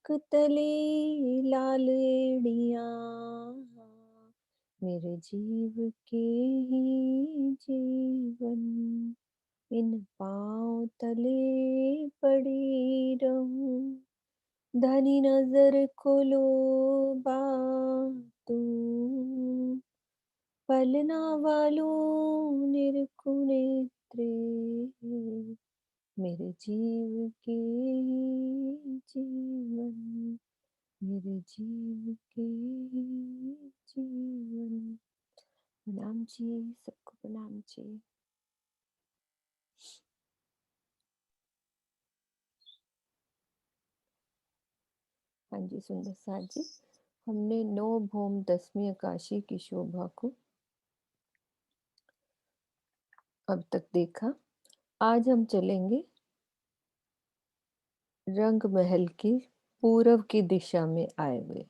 तले लाल एड़ियाँ, मेरे जीव के ही जीवन, इन पाँव तले पड़ी रहूं। धनी नजर खोलो तुम, पलना वालों निरखुं नेत्रे, मेरे जीव के जीवन, मेरे जीव के जीवन। प्रणाम जी, सबको प्रणाम जी। हाँ जी सुंदर साथ जी, हमने 9 भौम 10वीं आकाशी की शोभा को अब तक देखा। आज हम चलेंगे रंग महल की पूर्व की दिशा में आए हुए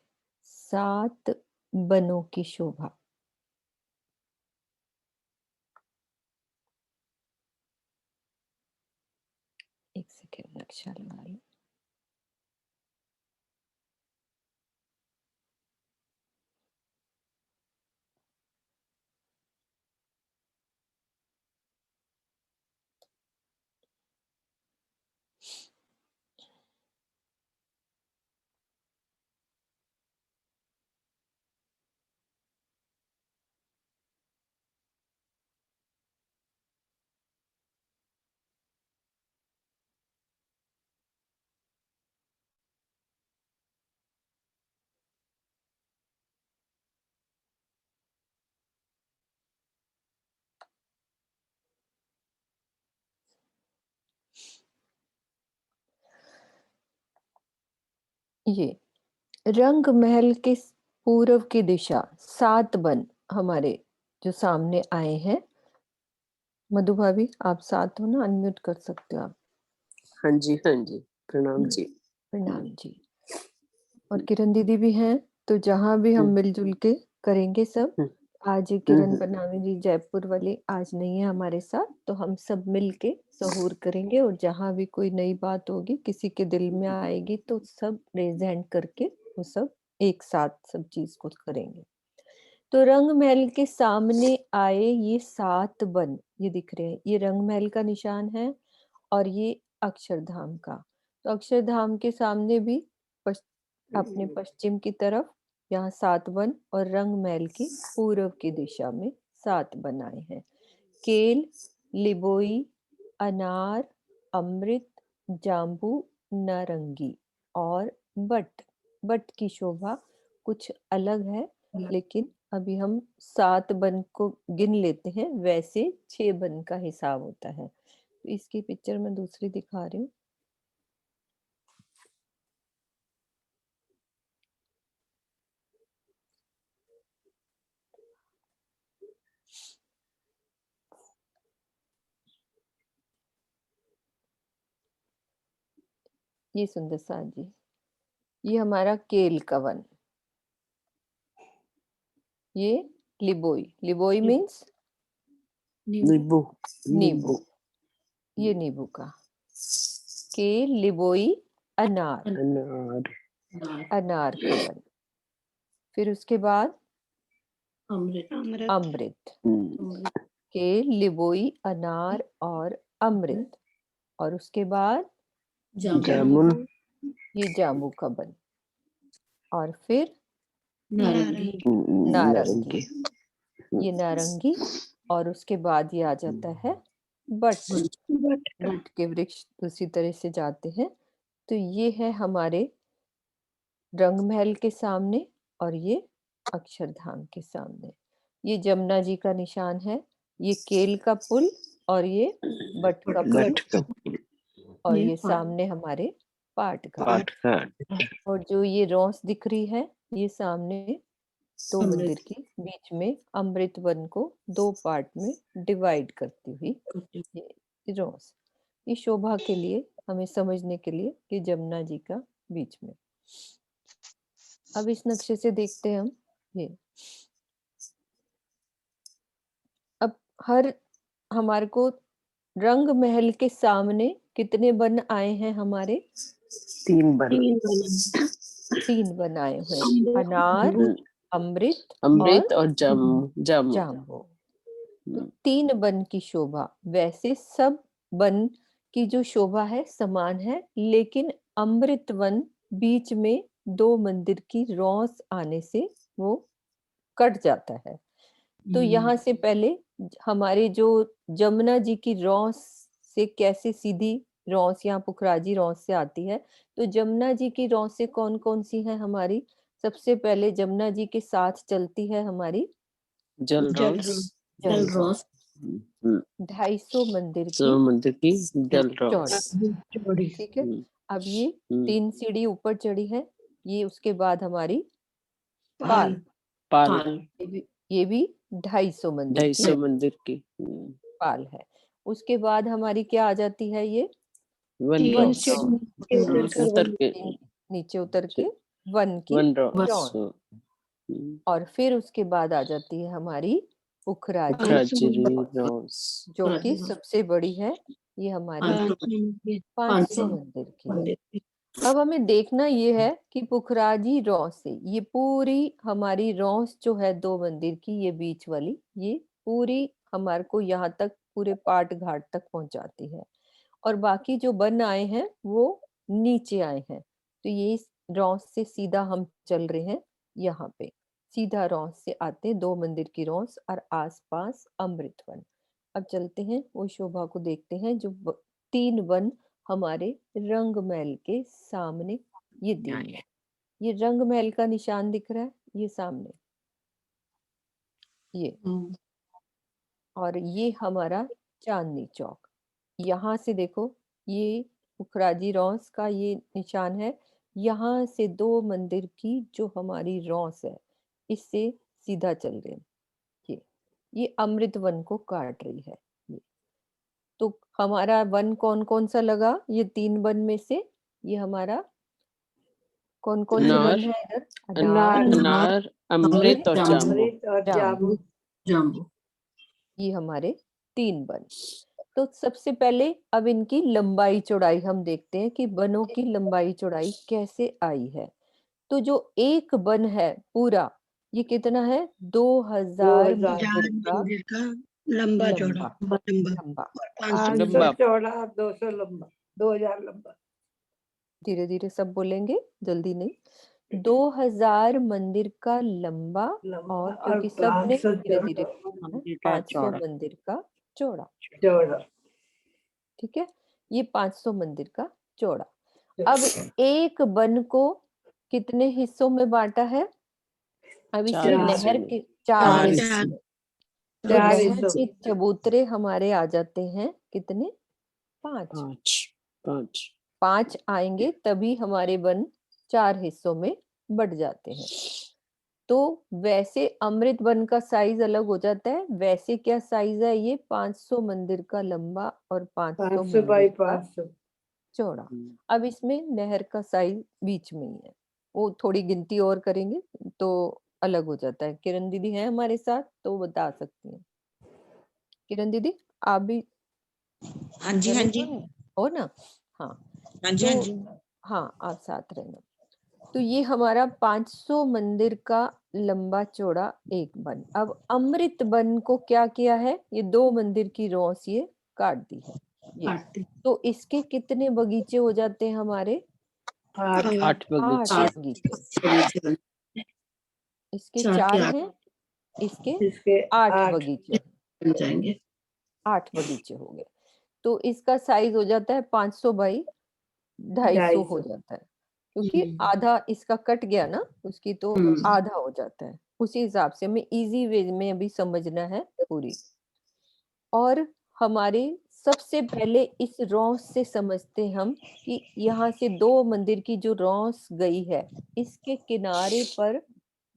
7 बनों की शोभा। एक सेकेंड नक्शा लगा लो। ये रंग महल के पूर्व की दिशा 7 बन हमारे जो सामने आए हैं। मधु भाभी आप साथ हो ना, अनम्यूट कर सकते हो आप। हाँ जी प्रणाम जी। प्रणाम जी। और किरण दीदी भी हैं, तो जहां भी हम मिलजुल के करेंगे सब। आज किरण बनावी जी जयपुर वाली आज नहीं है हमारे साथ, तो हम सब मिलके सहूर करेंगे और जहां भी कोई नई बात होगी किसी के दिल में आएगी तो सब रेज हैंड करके वो सब एक साथ सब चीज को करेंगे। तो रंग महल के सामने आए ये 7 बन, ये दिख रहे हैं, ये रंग महल का निशान है और ये अक्षरधाम का। तो अक्षरधाम के सामने भी अपने पश्चिम की तरफ यहाँ 7 वन और रंग महल की पूर्व की दिशा में 7 वन आए हैं। केल, लिबोई, अनार, अमृत, जाम्बू, नारंगी और बट। बट की शोभा कुछ अलग है, लेकिन अभी हम 7 बन को गिन लेते हैं, वैसे 6 बन का हिसाब होता है। तो इसकी पिक्चर मैं दूसरी दिखा रही हूँ। ये सुंदर साथ जी, ये हमारा केल का वन। ये लिबोई, लिबोई मीन्स नींबू नींबू, ये नींबू का। केल, लिबोई, अनार, अनार का वन। फिर उसके बाद अमृत। केल, लिबोई, अनार और अमृत। और उसके बाद जामुन, ये जामू का वन। और फिर नारंगी, नारंगी, ये नारंगी। और उसके बाद ये आ जाता है बट। बट के वृक्ष उसी तरह से जाते हैं। तो ये है हमारे रंग महल के सामने और ये अक्षरधाम के सामने। ये जमुना जी का निशान है, ये केल का पुल और ये बट का पुल और ये सामने हमारे पाट घाट। और जो ये रौस दिख रही है, ये सामने 2 मंदिर की बीच में अमृत वन को 2 पार्ट में डिवाइड करती हुई ये रौस, ये शोभा के लिए हमें समझने के लिए कि जमुना जी का बीच में। अब इस नक्शे से देखते हैं हम ये। अब हर हमारे को रंग महल के सामने कितने वन आए हैं हमारे? तीन बन तीन बनाए हुए हैं, अनार, अमृत अमृत और जामुन। जाम्बू। तो तीन वन की शोभा। वैसे सब वन की जो शोभा है समान है, लेकिन अमृत वन बीच में दो मंदिर की रौस आने से वो कट जाता है। तो यहाँ से पहले हमारे जो जमुना जी की रौस से कैसे सीधी रौस यहाँ पुखराजी रौस से आती है, तो जमुना जी की रौस से कौन कौन सी है हमारी? सबसे पहले जमुना जी के साथ चलती है हमारी जल जल रौस। रौस 250 मंदिर की जल रौस। चौड़ी। ठीक है। अब ये 3 सीढ़ी ऊपर चढ़ी है, ये उसके बाद हमारी पाल। ये भी 250 मंदिर की पाल है। उसके बाद हमारी क्या आ जाती है? ये वन रौस। नीचे उतर के वन की रौस। और फिर उसके बाद आ जाती है हमारी पुखराजी रौस, जो कि सबसे बड़ी है। ये हमारी 500 मंदिर की। अब हमें देखना ये है कि पुखराजी रौस से ये पूरी हमारी रौस जो है दो मंदिर की, ये बीच वाली, ये पूरी हमारे को यहाँ तक पूरे पाट घाट तक पहुंचाती है। और बाकी जो बन आए हैं वो नीचे आए हैं। तो ये रौस से सीधा हम चल रहे हैं, यहाँ पे सीधा रौस से आते दो मंदिर की रौस और आसपास अमृत वन। अब चलते हैं वो शोभा को देखते हैं, जो तीन वन हमारे रंग महल के सामने। ये तीन है, ये रंग महल का निशान दिख रहा है, ये सामने ये। और ये हमारा चांदनी चौक। यहाँ से देखो, ये पुखराजी रौस का ये निशान है। यहाँ से दो मंदिर की जो हमारी रौस है, इससे सीधा चल रहे हैं। ये अमृत वन को काट रही है। ये तो हमारा वन कौन कौन सा लगा? ये तीन वन में से ये हमारा कौन कौन से वन है इधर? अनार, अमृत और जाम्बू। ये हमारे तीन वन। तो सबसे पहले अब इनकी लंबाई चौड़ाई हम देखते हैं कि वनों की लंबाई चौड़ाई कैसे आई है। तो जो एक वन है पूरा, ये कितना है? 2000 मंदिर का लंबा लंबा। 500 चौड़ा, 200 लंबा, 2000 लंबा। धीरे धीरे सब बोलेंगे, जल्दी नहीं। 2000 मंदिर का लंबा, और क्योंकि सबने धीरे धीरे 500 मंदिर का चौड़ा। ठीक है, ये 500 मंदिर का चौड़ा। अब एक वन को कितने हिस्सों में बांटा है? अब इसमें नहर के 4 हिस्से। तो नहर के चबूतरे हमारे आ जाते हैं कितने? 5 आएंगे, तभी हमारे वन 4 हिस्सों में बढ़ जाते हैं। तो वैसे अमृत वन का साइज अलग हो जाता है। वैसे क्या साइज है? ये 500 मंदिर का लंबा और 500 मंदिर का चौड़ा। अब इसमें नहर का साइज बीच में ही है, वो थोड़ी गिनती और करेंगे तो अलग हो जाता है। किरण दीदी है हमारे साथ तो बता सकती हैं। किरण दीदी आप भी? हाँ जी, हाँ जी, हो ना? हाँ, हाँ जी, हाँ जी। हाँ, आप साथ रहना। तो ये हमारा 500 मंदिर का लंबा चौड़ा एक वन। अब अमृत वन को क्या किया है? ये दो मंदिर की रौस ये काट दी है ये। तो इसके कितने बगीचे हो जाते हैं हमारे? 8 बगीचे। इसके 4 हैं, इसके 8 बगीचे जाएंगे। 8 बगीचे हो गए। तो इसका साइज हो जाता है 500 बाई 250 हो जाता है, क्योंकि आधा इसका कट गया ना, उसकी तो आधा हो जाता है। उसी हिसाब से हमें इजी वे में अभी समझना है पूरी। और हमारे सबसे पहले इस रौस से समझते हम कि यहाँ से दो मंदिर की जो रौस गई है, इसके किनारे पर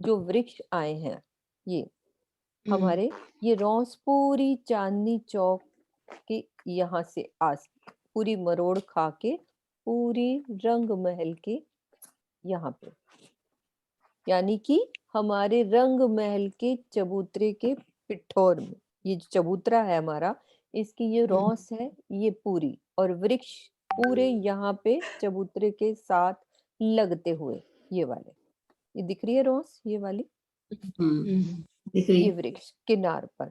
जो वृक्ष आए हैं, ये हमारे ये रौस पूरी चांदनी चौक के यहाँ से पूरी मरोड़ खा के पूरी रंग महल के यहाँ पे, यानी कि हमारे रंग महल के चबूतरे के पिठोर में, ये जो चबूतरा है हमारा, इसकी ये रौस है ये पूरी, और वृक्ष पूरे यहाँ पे चबूतरे के साथ लगते हुए, ये वाले, ये दिख रही है रोस, ये वाली, दिख रही ये है। वृक्ष किनार पर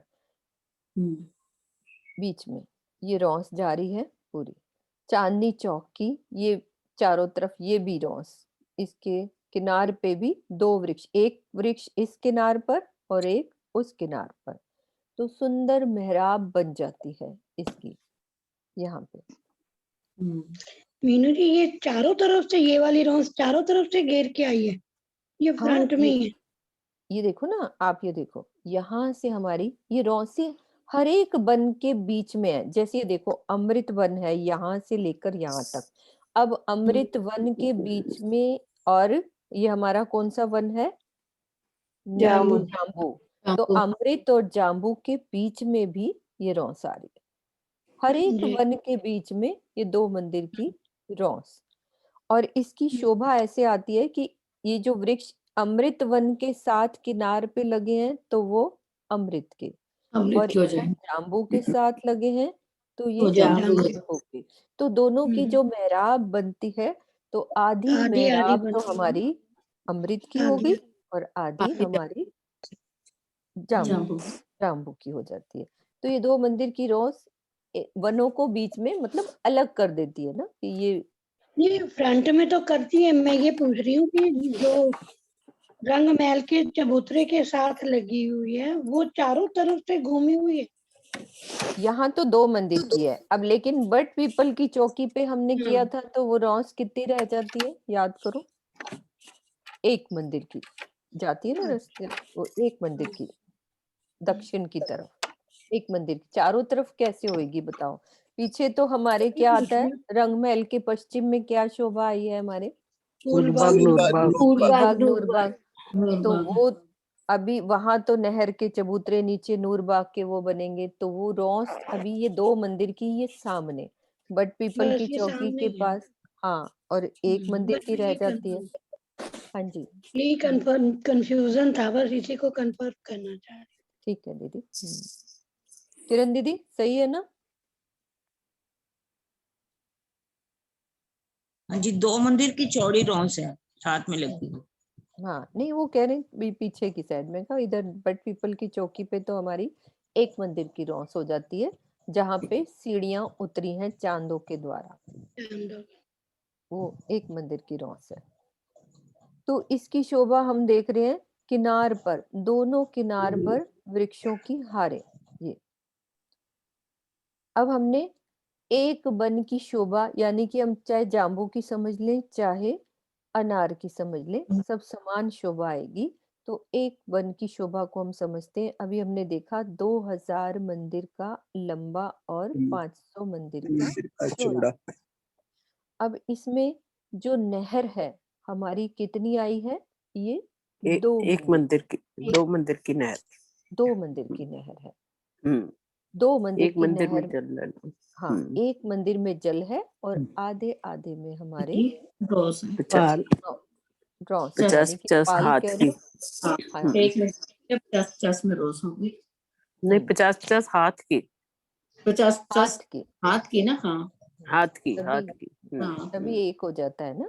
बीच में ये रॉस जा रही है पूरी। चांदनी चौक की ये चारों तरफ ये भी रॉस, इसके किनार पे भी 2 वृक्ष, एक वृक्ष इस किनार पर और एक उस किनार पर, तो सुंदर मेहराब बन जाती है इसकी यहाँ पे। मीनू जी, ये चारों तरफ से ये वाली रोज चारों तरफ से घेर के आई है, ये हाँ, फ्रंट में ही है। ये देखो ना आप, ये देखो यहाँ से हमारी ये रौसी हर एक वन के बीच में है। जैसे ये देखो अमृत वन है यहाँ से लेकर यहाँ तक। अब अमृत वन के बीच में, और ये हमारा कौन सा वन है? जाम्बू। जाम्बू। तो अमृत और जाम्बू के बीच में भी ये रौस आ रही है। हर एक वन के बीच में ये 2 मंदिर की रौस, और इसकी शोभा ऐसे आती है कि ये जो वृक्ष अमृत वन के साथ किनार पे लगे हैं तो वो अमृत के, और जाम्बू के साथ लगे हैं तो ये जाम्बू के। तो दोनों की जो मेहराब बनती है, तो आधी मेहराब तो हमारी अमृत की होगी और आधी हमारी जाम्बू की हो जाती है। तो ये 2 मंदिर की रोज वनों को बीच में मतलब अलग कर देती है ना, कि ये फ्रंट में तो करती है। मैं ये पूछ रही हूँ कि जो रंग महल के चबूतरे के साथ लगी हुई है वो चारों तरफ से घूमी हुई है। यहाँ तो 2 मंदिर की है। अब लेकिन बट पीपल की चौकी पे हमने किया था तो वो रौस कितनी रह जाती है, याद करो? 1 मंदिर की जाती है ना रास्ते, वो 1 मंदिर की दक्षिण की तरफ, 1 मंदिर की चारों तरफ कैसे होगी बताओ? पीछे तो हमारे क्या आता है, रंगमहल के पश्चिम में क्या शोभा आई है हमारे? फूलबाग, नूरबाग। तो वो अभी वहां तो नहर के चबूतरे नीचे नूरबाग के वो बनेंगे, तो वो रौस अभी ये 2 मंदिर की ये सामने बट पीपल की चौकी के पास, हाँ, और 1 मंदिर की रह जाती है। हाँ जी, यही कंफ्यूजन था, बस इसी को कंफर्म करना चाह रही। ठीक है दीदी। किरण दीदी सही है ना? हाँ जी, 2 मंदिर की चौड़ी रौस है साथ में लगी। हाँ, नहीं वो कह रहे पीछे की साइड में का, इधर बट पीपल की चौकी पे तो हमारी 1 मंदिर की रौस हो जाती है, जहाँ पे सीढ़ियां उतरी हैं चांदों के द्वारा, वो 1 मंदिर की रौस है। तो इसकी शोभा हम देख रहे हैं किनार पर, दोनों किनार पर वृक्षों की हारें। ये अब हमने एक वन की शोभा, यानी कि हम चाहे जाम्बू की समझ लें चाहे अनार की समझ लें, सब समान शोभा आएगी। तो एक वन की शोभा को हम समझते हैं। अभी हमने देखा 2000 मंदिर का लंबा और 500 मंदिर का चौड़ा। अब इसमें जो नहर है हमारी कितनी आई है? ये एक मंदिर की, 2 मंदिर की नहर, 2 मंदिर की नहर है। 2 मंदिर की नहर, हाँ, 1 मंदिर में जल है और आधे आधे में हमारे रौस है। 50 हाथ की, 50 में रोज होंगी। नहीं 50 हाथ की, 50 हाथ की ना, हाँ हाथ की तभी 1 हो जाता है ना।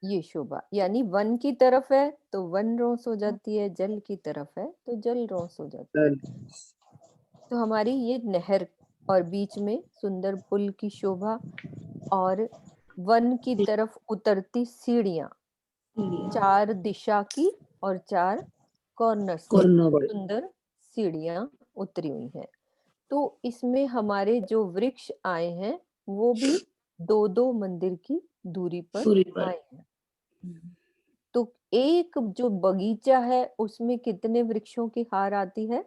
ये शोभा, यानी वन की तरफ है तो वन रोस हो जाती है, जल की तरफ है तो जल रोस हो जाती है। तो हमारी ये नहर और बीच में सुंदर पुल की शोभा, और वन की तरफ उतरती सीढ़ियां 4 दिशा की और 4 कॉर्नर से सुंदर सीढ़ियां उतरी हुई हैं। तो इसमें हमारे जो वृक्ष आए हैं वो भी 2-2 मंदिर की दूरी पर आए हैं। तो एक जो बगीचा है उसमें कितने वृक्षों की हार आती है?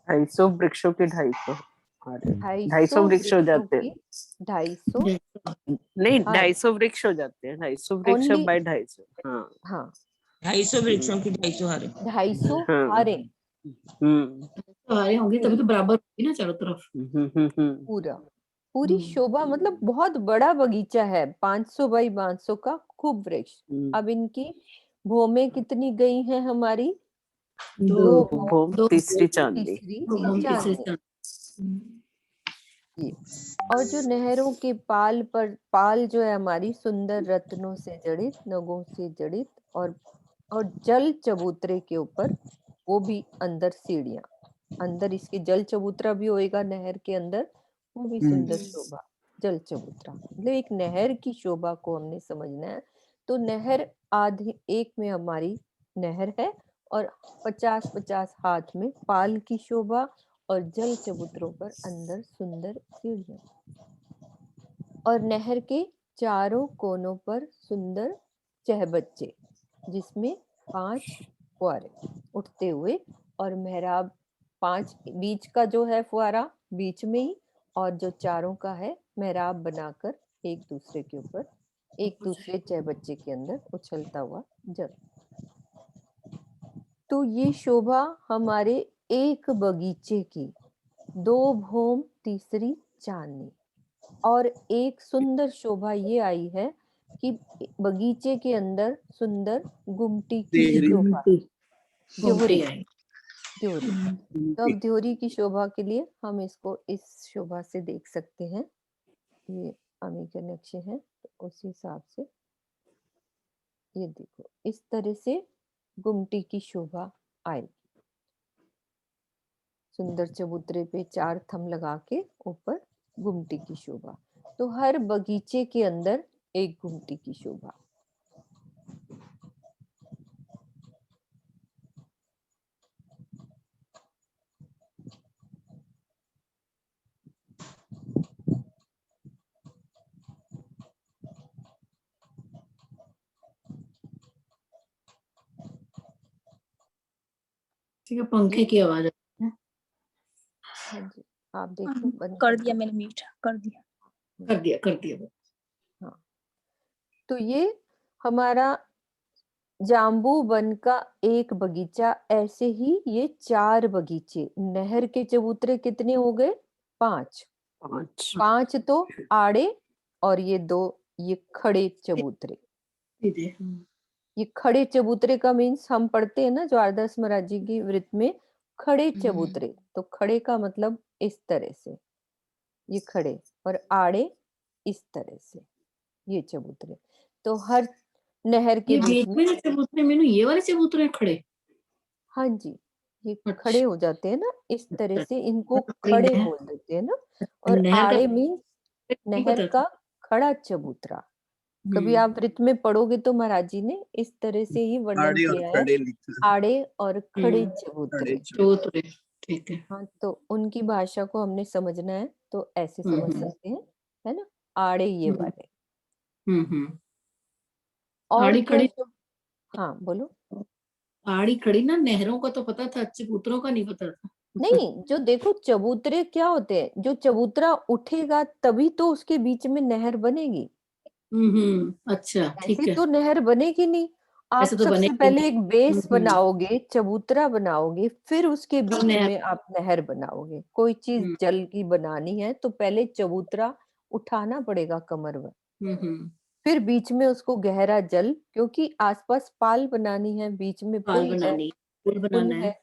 250 वृक्षों के 250 250 वृक्ष हो जाते हैं। 250 नहीं, 250 वृक्ष हो जाते हैं, 250 वृक्ष बाय 250। हाँ हाँ, 250 वृक्षों की 250 हारे, 250 हारें हारे होंगे तभी तो बराबर होगी ना चारों तरफ। पूरी शोभा, मतलब बहुत बड़ा बगीचा है, 500 बाई 500 का खूब वृक्ष। अब इनकी भूमि कितनी गई है हमारी? 2 तीसरी चांदी। ये और जो नहरों के पाल पर पाल जो है हमारी सुंदर रत्नों से जड़ित, नगों से जड़ित और जल चबूतरे के ऊपर वो भी अंदर सीढ़ियां, अंदर इसके जल चबूतरा भी होएगा नहर के अंदर, वो भी सुंदर शोभा। जल चबूतरा मतलब एक नहर की शोभा को हमने समझना है। तो नहर आधे एक में हमारी नहर है और 50-50 हाथ में पाल की शोभा और जल चबूतरों पर अंदर सुंदर सीढ़ियां और नहर के चारों कोनों पर सुंदर चहबच्चे जिसमें 5 फुहारे उठते हुए और मेहराब 5 बीच का जो है फुहारा बीच में ही और जो चारों का है मेहराब बनाकर एक दूसरे के ऊपर एक दूसरे चहबच्चे के अंदर उछलता हुआ जल। तो ये शोभा हमारे एक बगीचे की, 2 भौम तीसरी चांदनी और एक सुंदर शोभा ये आई है कि बगीचे के अंदर सुंदर गुमटी की शोभा, द्योरी द्योरी। तो अब द्योरी की शोभा के लिए हम इसको इस शोभा से देख सकते हैं। ये अमी के नक्शे हैं तो उस हिसाब से ये देखो इस तरह से गुमटी की शोभा आएगी। सुंदर चबूतरे पे 4 थम लगा के ऊपर गुमटी की शोभा। तो हर बगीचे के अंदर एक गुमटी की शोभा। ठीक है, पंखे की आवाज आ रही है। हाँ जी आप देखो बंद कर दिया मैंने, म्यूट कर दिया। कर दिया। हाँ तो ये हमारा जाम्बू वन का एक बगीचा, ऐसे ही ये 4 बगीचे। नहर के चबूतरे कितने हो गए? 5 5 तो आड़े और ये 2 ये खड़े चबूतरे। ये खड़े चबूतरे का मीन्स हम पढ़ते हैं ना जो आदर्श महाराज जी की वृत्त में खड़े चबूतरे, तो खड़े का मतलब इस तरह से ये खड़े और आड़े इस तरह से ये चबूतरे। तो हर नहर के बीच में चबूतरे में ये वाले चबूतरे खड़े, हाँ जी ये अच्छा। खड़े हो जाते हैं ना इस तरह अच्छा। से, इनको मतलब खड़े नहर- बोल देते हैं ना। और नहर का आड़े मीन्स नहीं नहर पता का था। खड़ा चबूतरा। कभी आप वृत्त में पढ़ोगे तो महाराज जी ने इस तरह से ही वर्णन आड़े और किया है, खड़े लिखा है। आड़े और खड़े खड़े चबूतरे। चबूतरे, ठीक है। हाँ तो उनकी भाषा को हमने समझना है तो ऐसे समझ सकते हैं, है ना, आड़े ये वाले। और आड़ी क्या खड़ी, हाँ बोलो। आड़ी खड़ी ना, नहरों का तो पता था, चबूतरों का नहीं पता था। नहीं जो देखो चबूतरे क्या होते हैं, जो चबूतरा उठेगा तभी तो उसके बीच में नहर बनेगी। अच्छा ठीक ऐसे है। तो नहर बनेगी नहीं। आप ऐसे तो सबसे बनेगी पहले नहीं। एक बेस बनाओगे, चबूतरा बनाओगे, फिर उसके बीच नहर। में आप नहर बनाओगे। कोई चीज जल की बनानी है तो पहले चबूतरा उठाना पड़ेगा कमर में, फिर बीच में उसको गहरा जल, क्योंकि आसपास पाल बनानी है, बीच में पाल पुल है, बनानी, पुल पुल बनाना है, है।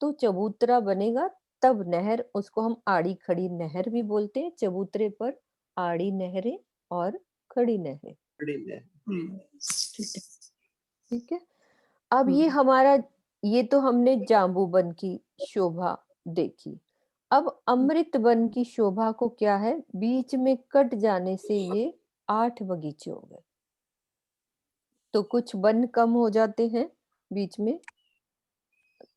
तो चबूतरा बनेगा तब नहर। उसको हम आड़ी खड़ी नहर भी बोलते हैं। चबूतरे पर आड़ी नहरें और खड़ी नहरें। ठीक है। अब ये हमारा, ये तो हमने जाम्बू वन की शोभा देखी। अब अमृत वन की शोभा को क्या है, बीच में कट जाने से ये 8 बगीचे हो गए। तो कुछ वन कम हो जाते हैं बीच में,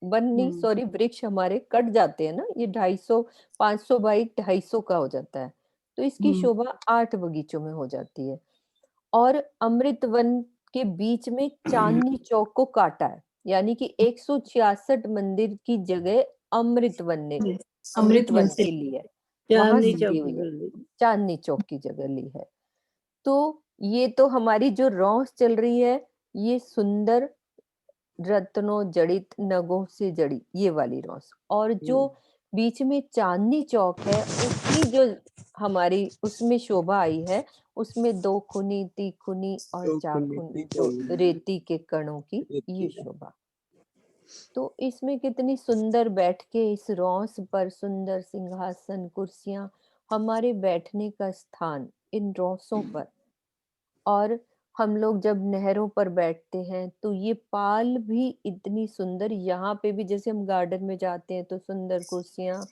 वन नहीं सॉरी वृक्ष हमारे कट जाते हैं ना, ये 250 500 बाई 250 का हो जाता है, तो इसकी शोभा 8 बगीचों में हो जाती है। और अमृत वन के बीच में चांदनी चौक को काटा है, यानी कि 166 मंदिर की जगह अमृत वन ने अमृत वन से की ली है, वहां चांदनी से ली चौक हुई है, पर चांदनी चौक की जगह ली है। तो ये तो हमारी जो रौस चल रही है, ये सुंदर रत्नों जड़ित नगों से जड़ी ये वाली रौस, और जो बीच में चांदनी चौक है उसकी जो हमारी उसमें शोभा आई है, उसमें 2 खूनी 3 खूनी और 4 खूनी जो रेती के कणों की ये शोभा। तो इसमें कितनी सुंदर बैठ के इस रौस पर सुंदर सिंहासन कुर्सियां हमारे बैठने का स्थान इन रॉसों पर, और हम लोग जब नहरों पर बैठते हैं तो ये पाल भी इतनी सुंदर, यहाँ पे भी जैसे हम गार्डन में जाते हैं तो सुंदर कुर्सियां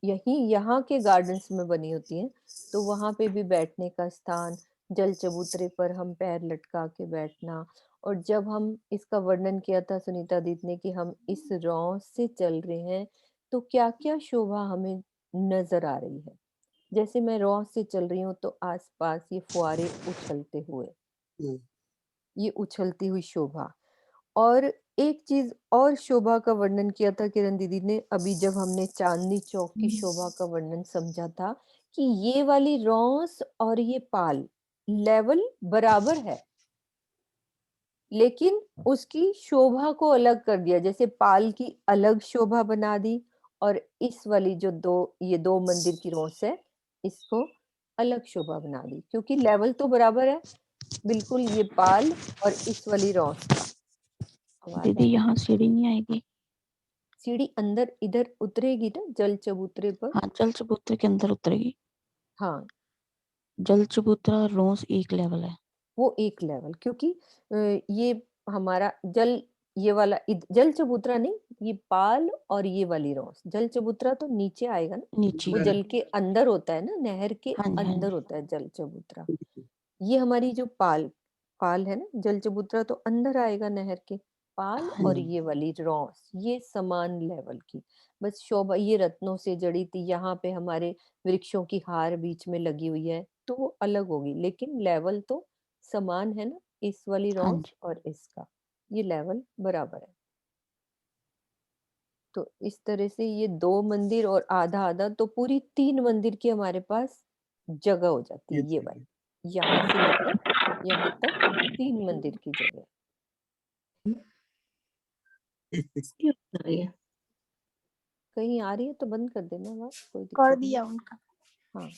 यही यहाँ के गार्डन्स में बनी होती हैं, तो वहां पे भी बैठने का स्थान, जल चबूतरे पर हम पैर लटका के बैठना। और जब हम इसका वर्णन किया था सुनीता दीदी ने कि हम इस रॉस से चल रहे हैं, तो क्या क्या शोभा हमें नजर आ रही है। जैसे मैं रॉस से चल रही हूँ तो आसपास ये फुआरे उछलते हुए, ये उछलती हुई शोभा। और एक चीज और शोभा का वर्णन किया था किरण दीदी ने अभी, जब हमने चांदनी चौक की शोभा का वर्णन समझा था कि ये वाली रॉस और ये पाल लेवल बराबर है, लेकिन उसकी शोभा को अलग कर दिया। जैसे पाल की अलग शोभा बना दी, और इस वाली जो ये दो मंदिर की रॉस है, इसको अलग शोभा बना दी, क्योंकि लेवल तो बराबर है बिल्कुल, ये पाल और इस वाली रॉस का। आवाज दीदी आ रही है? यहाँ सीढ़ी नहीं आएगी? सीढ़ी अंदर इधर उतरेगी ना जल चबूतरे पर। हाँ, जल चबूतरे के अंदर उतरेगी। हाँ, जल चबूतरा और रोज एक लेवल है। वो एक लेवल, क्योंकि ये हमारा जल, ये वाला जल चबूतरा नहीं, ये पाल और ये वाली रॉस, जल चबूतरा तो नीचे आएगा ना, नीचे। वो जल के अंदर होता है ना, नहर के हाँ जी, हाँ अंदर जी। होता है जल चबूतरा। ये हमारी जो पाल पाल है ना, जल चबूतरा तो अंदर आएगा नहर के। पाल हाँ और जी। ये वाली रॉस ये समान लेवल की, बस शोभा ये रत्नों से जड़ी थी, यहाँ पे हमारे वृक्षों की हार बीच में लगी हुई है तो वो अलग होगी, लेकिन लेवल तो समान है ना, इस वाली हाँ रॉस जी। और इसका ये लेवल बराबर है। तो इस तरह से ये दो मंदिर और आधा आधा, तो पूरी 3 मंदिर की हमारे पास जगह हो जाती है, ये वाली यहाँ से लेकर यहाँ तक 3 मंदिर की जगह। ये बता रही है। कहीं आ रही है तो बंद कर देना, बात कोई कर दिक्कत नहीं। दिया उनका। हाँ,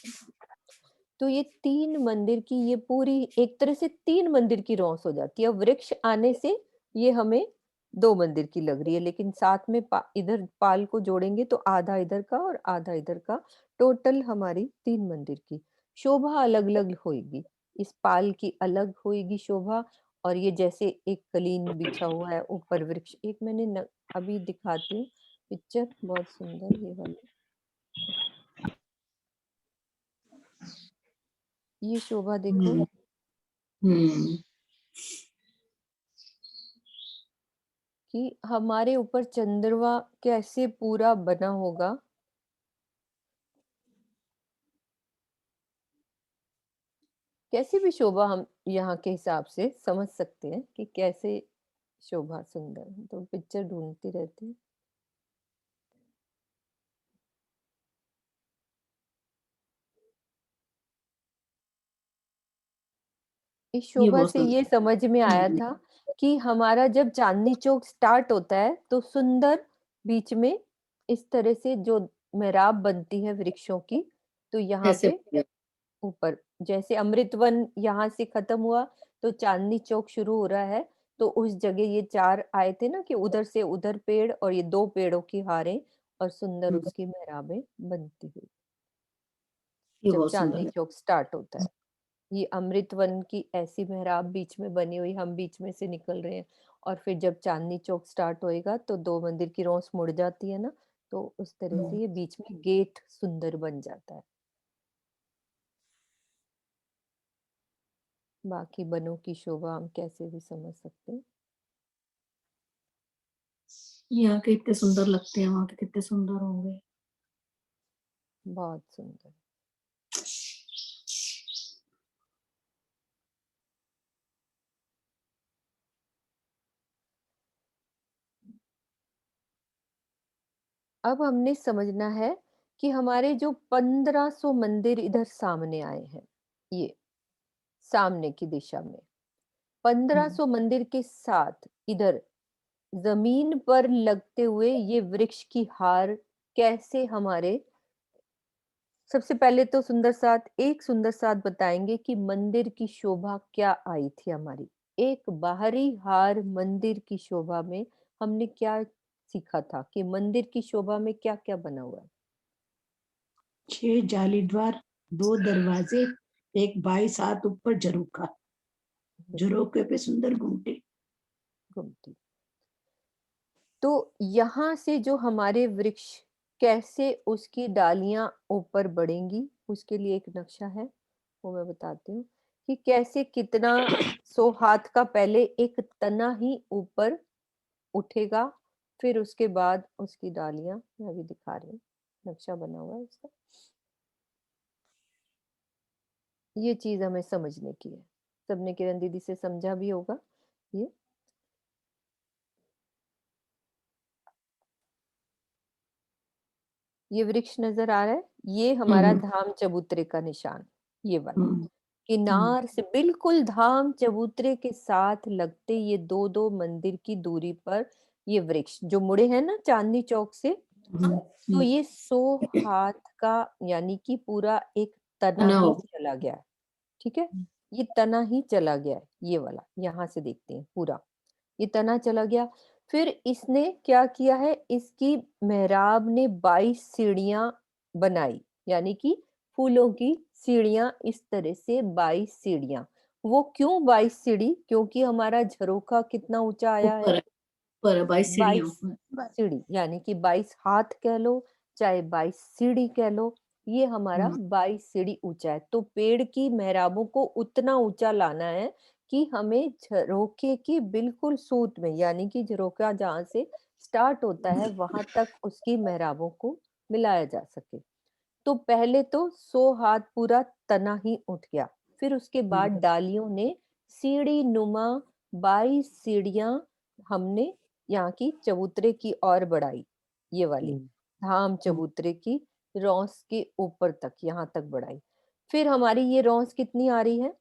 तो ये 3 मंदिर की ये पूरी एक तरह से 3 मंदिर की रौस हो जाती है। वृक्ष आने से ये हमें 2 मंदिर की लग रही है, लेकिन साथ में इधर पाल को जोड़ेंगे तो आधा इधर का और आधा इधर का, टोटल हमारी 3 मंदिर की शोभा अलग अलग होगी। इस पाल की अलग होगी शोभा, और ये जैसे एक कलीन बिछा हुआ है ऊपर वृक्ष, एक मैंने अभी दिखाती हूँ पिक्चर, बहुत सुंदर ये वाली, ये शोभा देखो हम्म। कि हमारे ऊपर चंद्रमा कैसे पूरा बना होगा। कैसी भी शोभा हम यहाँ के हिसाब से समझ सकते हैं कि कैसे शोभा सुंदर है, तो पिक्चर ढूंढती रहती है। इस ये शोभा बहुत से ये समझ में आया सुंदर। था कि हमारा जब चांदनी चौक स्टार्ट होता है तो सुंदर बीच में इस तरह से जो मेहराब बनती है वृक्षों की, तो यहाँ ऐसे पे ऊपर जैसे अमृतवन यहाँ से खत्म हुआ तो चांदनी चौक शुरू हो रहा है, तो उस जगह ये 4 आए थे ना कि उधर से उधर पेड़ और ये 2 पेड़ों की हारें और सुंदर उसकी मेहराबें बनती हुई, ये जब बहुत सुंदर चांदनी है। चौक स्टार्ट होता है। ये अमृतवन की ऐसी मेहराब बीच में बनी हुई, हम बीच में से निकल रहे हैं, और फिर जब चांदनी चौक स्टार्ट होएगा तो 2 मंदिर की रौस मुड़ जाती है ना, तो उस तरह से ये बीच में गेट सुंदर बन जाता है। बाकी बनों की शोभा हम कैसे भी समझ सकते हैं। यहाँ के इतने सुंदर लगते हैं, वहाँ के कितने सुंदर होंगे। बहुत सुंदर। अब हमने समझना है कि हमारे जो 1500 मंदिर इधर सामने आए हैं, ये सामने की दिशा में 1500 मंदिर के साथ इधर जमीन पर लगते हुए ये वृक्ष की हार कैसे हमारे, सबसे पहले तो एक सुंदर साथ बताएंगे कि मंदिर की शोभा क्या आई थी हमारी। एक बाहरी हार मंदिर की शोभा में हमने क्या सीखा था कि मंदिर की शोभा में क्या क्या बना हुआ है। 6 जाली द्वार, 2 दरवाजे, एक 22 हाथ ऊपर झरोखा, झरोखे पे सुंदर घूमटी। घुमटी। तो यहाँ से जो हमारे वृक्ष कैसे उसकी डालियां ऊपर बढ़ेंगी, उसके लिए एक नक्शा है, वो मैं बताती हूँ कि कैसे कितना 100 हाथ का पहले एक तना ही ऊपर उठेगा, फिर उसके बाद उसकी डालियां, मैं अभी दिखा रही हूँ, नक्शा बना हुआ है इसका। ये चीज हमें समझने की है, सबने किरण दीदी से समझा भी होगा। ये वृक्ष नजर आ रहा है, ये हमारा धाम चबूतरे का निशान, ये वाला किनार से बिल्कुल धाम चबूतरे के साथ लगते ये 2-2 मंदिर की दूरी पर ये वृक्ष जो मुड़े हैं ना चांदनी चौक से, तो ये 100 हाथ का यानी कि पूरा एक तना ही चला गया है। ठीक है, ये तना ही चला गया है, ये वाला यहाँ से देखते हैं पूरा ये तना चला गया। फिर इसने क्या किया है, इसकी मेहराब ने 22 सीढ़ियां बनाई, यानी कि फूलों की सीढ़ियां, इस तरह से 22 सीढ़ियां। वो क्यों 22 सीढ़ी, क्योंकि हमारा झरोखा कितना ऊंचा आया है, 22 सीढ़ी, यानी कि 22 हाथ कह लो चाहे 22 सीढ़ी कह लो, ये हमारा 22 सीढ़ी ऊंचा है। तो पेड़ की मेहराबों को उतना ऊंचा लाना है कि हमें झरोखे की बिल्कुल सूत में, यानी कि झरोखा जहां से स्टार्ट होता है वहां तक उसकी मेहराबों को मिलाया जा सके। तो पहले तो 100 हाथ पूरा तना ही उठ गया, फिर उसके बाद डालियों ने सीढ़ी नुमा 22 सीढ़ियां हमने यहाँ की चबूतरे की ओर बढ़ाई, ये वाली धाम चबूतरे की रौस के ऊपर तक, यहाँ तक बढ़ाई। फिर हमारी ये रौस कितनी आ रही है,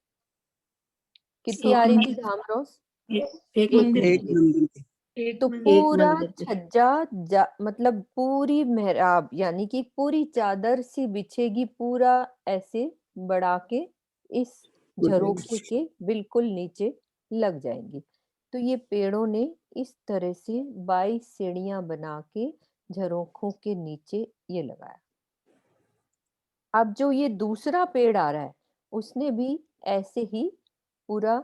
कितनी आ रही थी धाम रौस, एक मंदिर। तो पूरा छज्जा मतलब पूरी मेहराब, यानी कि पूरी चादर सी बिछेगी पूरा ऐसे बढ़ा के इस झरोखे के बिल्कुल नीचे लग जाएंगी। तो ये पेड़ों ने इस तरह से 22 सीढ़ियां बना के झरोखों के नीचे ये लगाया। अब जो ये दूसरा पेड़ आ रहा है उसने भी ऐसे ही पूरा,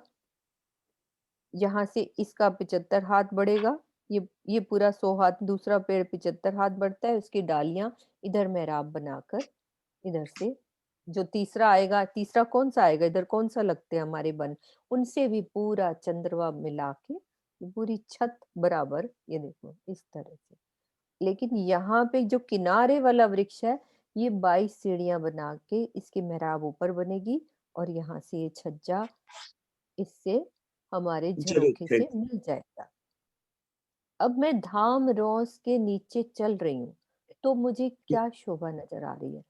यहाँ से इसका 75 हाथ बढ़ेगा, ये पूरा 100 हाथ, दूसरा पेड़ 75 हाथ बढ़ता है, उसकी डालियां इधर मेहराब बनाकर इधर से जो तीसरा आएगा, तीसरा कौन सा आएगा, इधर कौन सा लगते हैं हमारे बन, उनसे भी पूरा चंद्रवा मिला के पूरी छत बराबर, ये देखो इस तरह से। लेकिन यहाँ पे जो किनारे वाला वृक्ष है ये 22 सीढ़ियां बना के इसकी मेहराब ऊपर बनेगी और यहाँ से ये छज्जा इससे हमारे झरोखे से मिल जाएगा। अब मैं धाम रौस के नीचे चल रही हूँ तो मुझे क्या शोभा नजर आ रही है,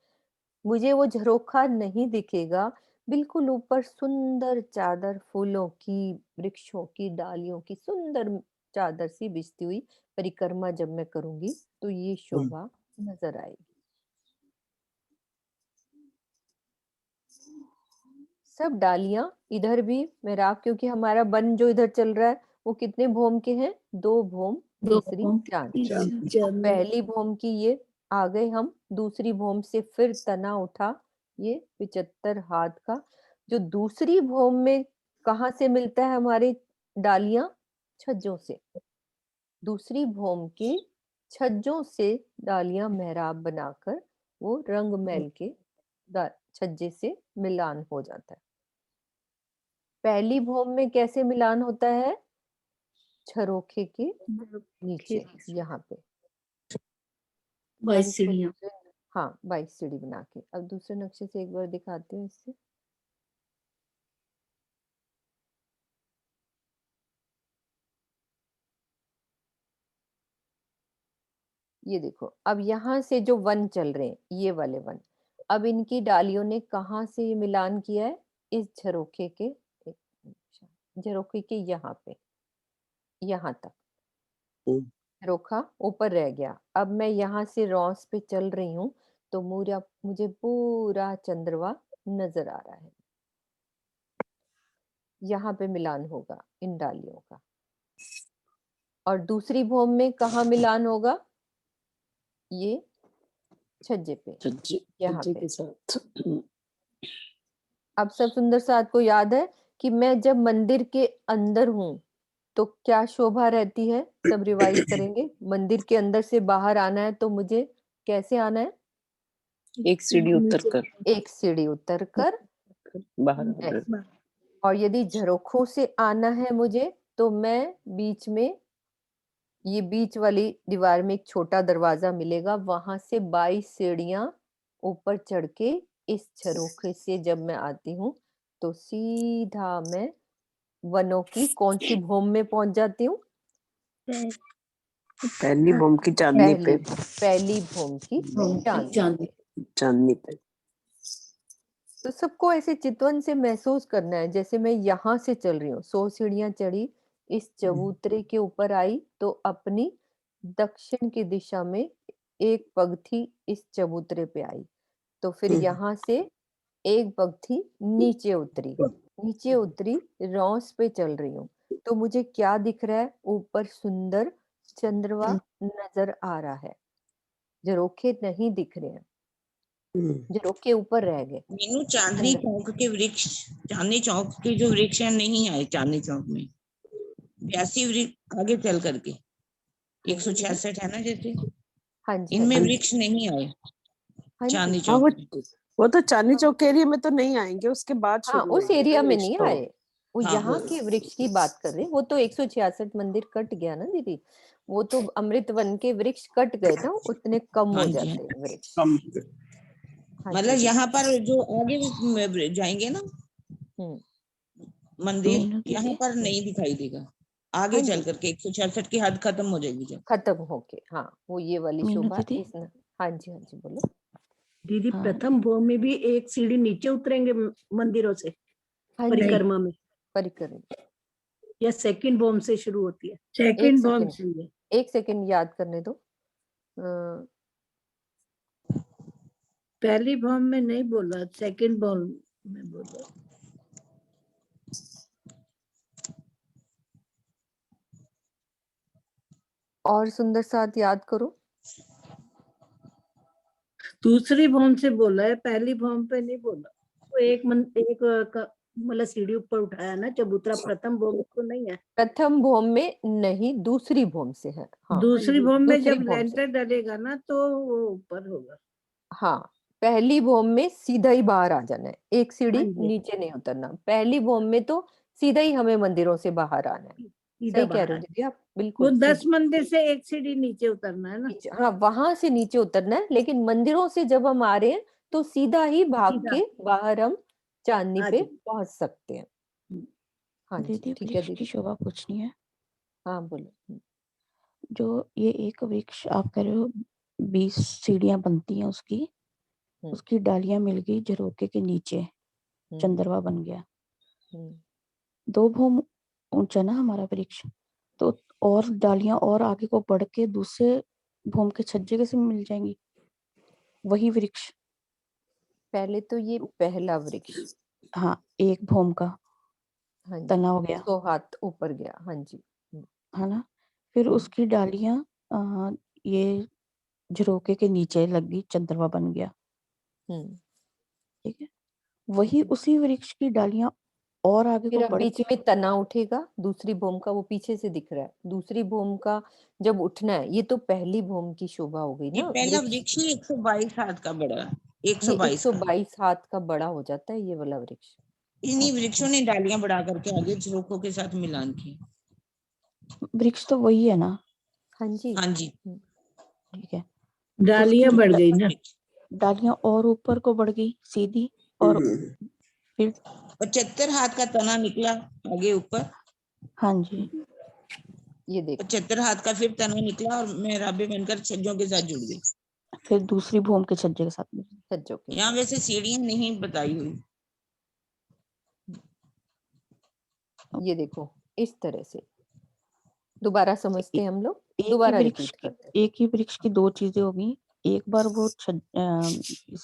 मुझे वो झरोखा नहीं दिखेगा, बिल्कुल ऊपर सुंदर चादर फूलों की, वृक्षों की डालियों की सुंदर चादर सी बिछती हुई परिक्रमा जब मैं करूंगी तो ये शोभा नजर आएगी। सब डालियां इधर भी मेहराब, क्योंकि हमारा वन जो इधर चल रहा है वो कितने भौम के हैं, 2 भौम तीसरी चांद। पहली भौम की ये आ गए हम, दूसरी भौम से फिर तना उठा ये 75 हाथ का, जो दूसरी भौम में कहाँ से मिलता है हमारे डालियां, छज्जों से, दूसरी भौम की छज्जों से डालियां मेहराब बनाकर वो रंग महल के छज्जे से मिलान हो जाता है। पहली भौम में कैसे मिलान होता है, झरोखे के नीचे यहाँ पे 22 सीढ़ियां। हाँ 22 सीढ़ी बना के। अब दूसरे नक्शे से एक बार दिखाते हैं इससे, ये देखो अब यहाँ से जो वन चल रहे हैं ये वाले वन, अब इनकी डालियों ने कहाँ से मिलान किया है, इस झरोखे के, झरोखे के यहाँ पे, यहाँ तक झरोखा ऊपर रह गया। अब मैं यहाँ से रौस पे चल रही हूँ तो मुझे पूरा चंद्रवा नजर आ रहा है, यहाँ पे मिलान होगा इन डालियों का। और दूसरी भौम में कहाँ मिलान होगा, ये छज्जे पे, छज्जे यहाँ छज्जे पे। के साथ। अब सब सुंदर साथ को याद है कि मैं जब मंदिर के अंदर हूँ तो क्या शोभा रहती है? सब रिवाइज करेंगे। मंदिर के अंदर से बाहर आना है तो मुझे कैसे आना है? एक सीढ़ी उतर कर एक सीढ़ी उतर कर बाहर आ ऐसे। गए। और यदि झरोखों से आना है मुझे तो मैं बीच में, ये बीच वाली दीवार में एक छोटा दरवाजा मिलेगा, वहां से 22 सीढ़ियां ऊपर चढ़ के इस झरोखे से जब मैं आती हूँ तो सीधा मैं वनों की कौन सी भूमि में पहुंच जाती हूँ? पहली भूमि की चांदनी पे। पहली भूमि की चांदनी पे। चांदनी पे। तो सबको ऐसे चितवन से महसूस करना है जैसे मैं यहाँ से चल रही हूँ, 100 सीढ़ियां चढ़ी, इस चबूतरे के ऊपर आई तो अपनी दक्षिण की दिशा में एक पगथी इस चबूतरे पे आई, तो फिर यहाँ से एक पगथी नीचे उतरी, रॉस पे चल रही हूँ, तो मुझे क्या दिख रहा है? ऊपर सुंदर चंद्रमा नजर आ रहा है, झरोखे नहीं दिख रहे हैं, झरोखे ऊपर रह गए। मीनू, चांदनी चौक के वृक्ष, चांदनी चौक के जो वृक्ष हैं नहीं आए चांदनी चौक में। 82 वृक्ष आगे चल करके 166 है ना जैसे, हाँ जी, इनमें हाँ जी, वृक्ष नहीं आए हाँ चांदनी जी। हाँ, चौक में। वो तो चांदनी चौक एरिया में तो नहीं आएंगे, उसके बाद हाँ, शुरू उस होंगे एरिया ना में वृक्ष नहीं तो। आए, वो हाँ, यहाँ वो के वृक्ष की बात कर रहे हैं। वो तो 166 मंदिर कट गया ना दीदी, वो तो अमृत वन के वृक्ष कट गए ना, उतने कम हाँ हो जी, जाते हैं वृक्ष। कम। हाँ जी मतलब दीदी। यहाँ पर जो आगे जाएंगे ना हम्म, मंदिर, मीनू यहाँ दीदी, पर नहीं दिखाई देगा। आगे हाँ चल जी, करके 166 की हद खत्म हो जाएगी जब। खत्म होके, हाँ वो ये वाली मीनू शोभा दीदी, इस न। हाँ जी, हाँ जी, बोलो। दीदी हाँ प्रथम भूमि में भी एक सीढ़ी नीचे उतरेंगे मंदिरों से हाँ जी, परिक्रमा में, परिक्रमा। या सेकंड भूमि से शुरू होती है? एक सेकंड बॉम्ब सेकंड, से है। एक सेकंड याद करने दो। पहली बॉम्ब में नहीं बोला, सेकंड बॉम्ब में बोला। और सुंदर साथ याद करो। दूसरी बॉम्ब से बोला है, पहली बॉम्ब पे नहीं बोला। तो मतलब सीढ़ी ऊपर उठाया ना चबूतरा, प्रथम बॉम्ब तो नहीं है। प्रथम भूमि में नहीं, दूसरी भूमि से है। हाँ, दूसरी बॉम्ब में दूसरी जब भूमि से। लेंटर डलेगा ना तो वो ऊपर होगा। हाँ, पहली भूमि में सीधा ही बाहर आ जाना है, एक सीढ़ी हाँ जी, नीचे नहीं उतरना। पहली भूमि में तो सीधा ही हमें मंदिरों से बाहर आना है। सीधा सही कह रहे बाहर। हो दीदी आप, वो बिल्कुल 10 सीधा मंदिर से एक सीढ़ी नीचे उतरना है ना। नीचे। हाँ, वहां से नीचे उतरना है, लेकिन मंदिरों से जब हम आ रहे हैं तो सीधा ही भाग सीधा। के बाहर हम चांदनी हाँ पे जी। पहुंच सकते हैं। हाँ जी, दीदी, ठीक है वृक्ष की दीदी। शोभा पूछनी है। हाँ बोलो। जो ये एक वृक्ष आप कह रहे हो 20 सीढ़ियां बनती हैं उसकी, हम्म, उसकी डालियां मिल गई झरोके के नीचे, हम्म, चंद्रमा बन गया। हम्म। 2 भूम ऊंचा ना हमारा वृक्ष, तो और डालियां और आगे को बढ़ के दूसरे भूम के छज्जे कैसे मिल जाएंगी? वही वृक्ष। पहले तो ये पहला वृक्ष, हाँ, एक भूम का हाँ जी, तना हो गया, 100 हाथ ऊपर गया। हाँ जी। है ना? फिर उसकी डालियां ये झरोके के नीचे लग गई, चंद्रमा बन गया। हम्म। ठीक है, वही उसी वृक्ष की डालियां और आगे फिर को अब बढ़ बीच के, में तना उठेगा दूसरी भूमि का, वो पीछे से दिख रहा है। दूसरी भूमि का जब उठना है, ये तो पहली भूमि की शोभा हो गई ये ना पहला वृक्ष। वृक्ष ही 122 हाथ का बड़ा, ये 122 का। 122 हाथ का बड़ा हो जाता है ये वाला वृक्ष। इन्हीं अच्छा, वृक्षों ने डालियां बढ़ा करके आगे झरोखों के साथ मिलान की। वृक्ष तो वही है ना? हाँ जी। हाँ जी, ठीक है, उसकी डालियां बढ़ गई ना। डालियां और ऊपर को बढ़ गई सीधी, और फिर 75 हाथ का तना निकला आगे ऊपर। हाँ जी, ये देखो, 75 हाथ का फिर तना निकला और मेहराबे बनकर छज्जों के साथ जुड़ गई। फिर दूसरी भूम के छज्जे के साथ मिल गई। छज्जों के यहाँ साथ। वैसे सीढ़ियां नहीं बताई हुई। ये देखो, इस तरह से दोबारा समझते हैं हम लोग, एक ही दोबारा वृक्ष रिपीट की करते हैं। एक ही वृक्ष की 2 चीजें होगी। एक बार वो इस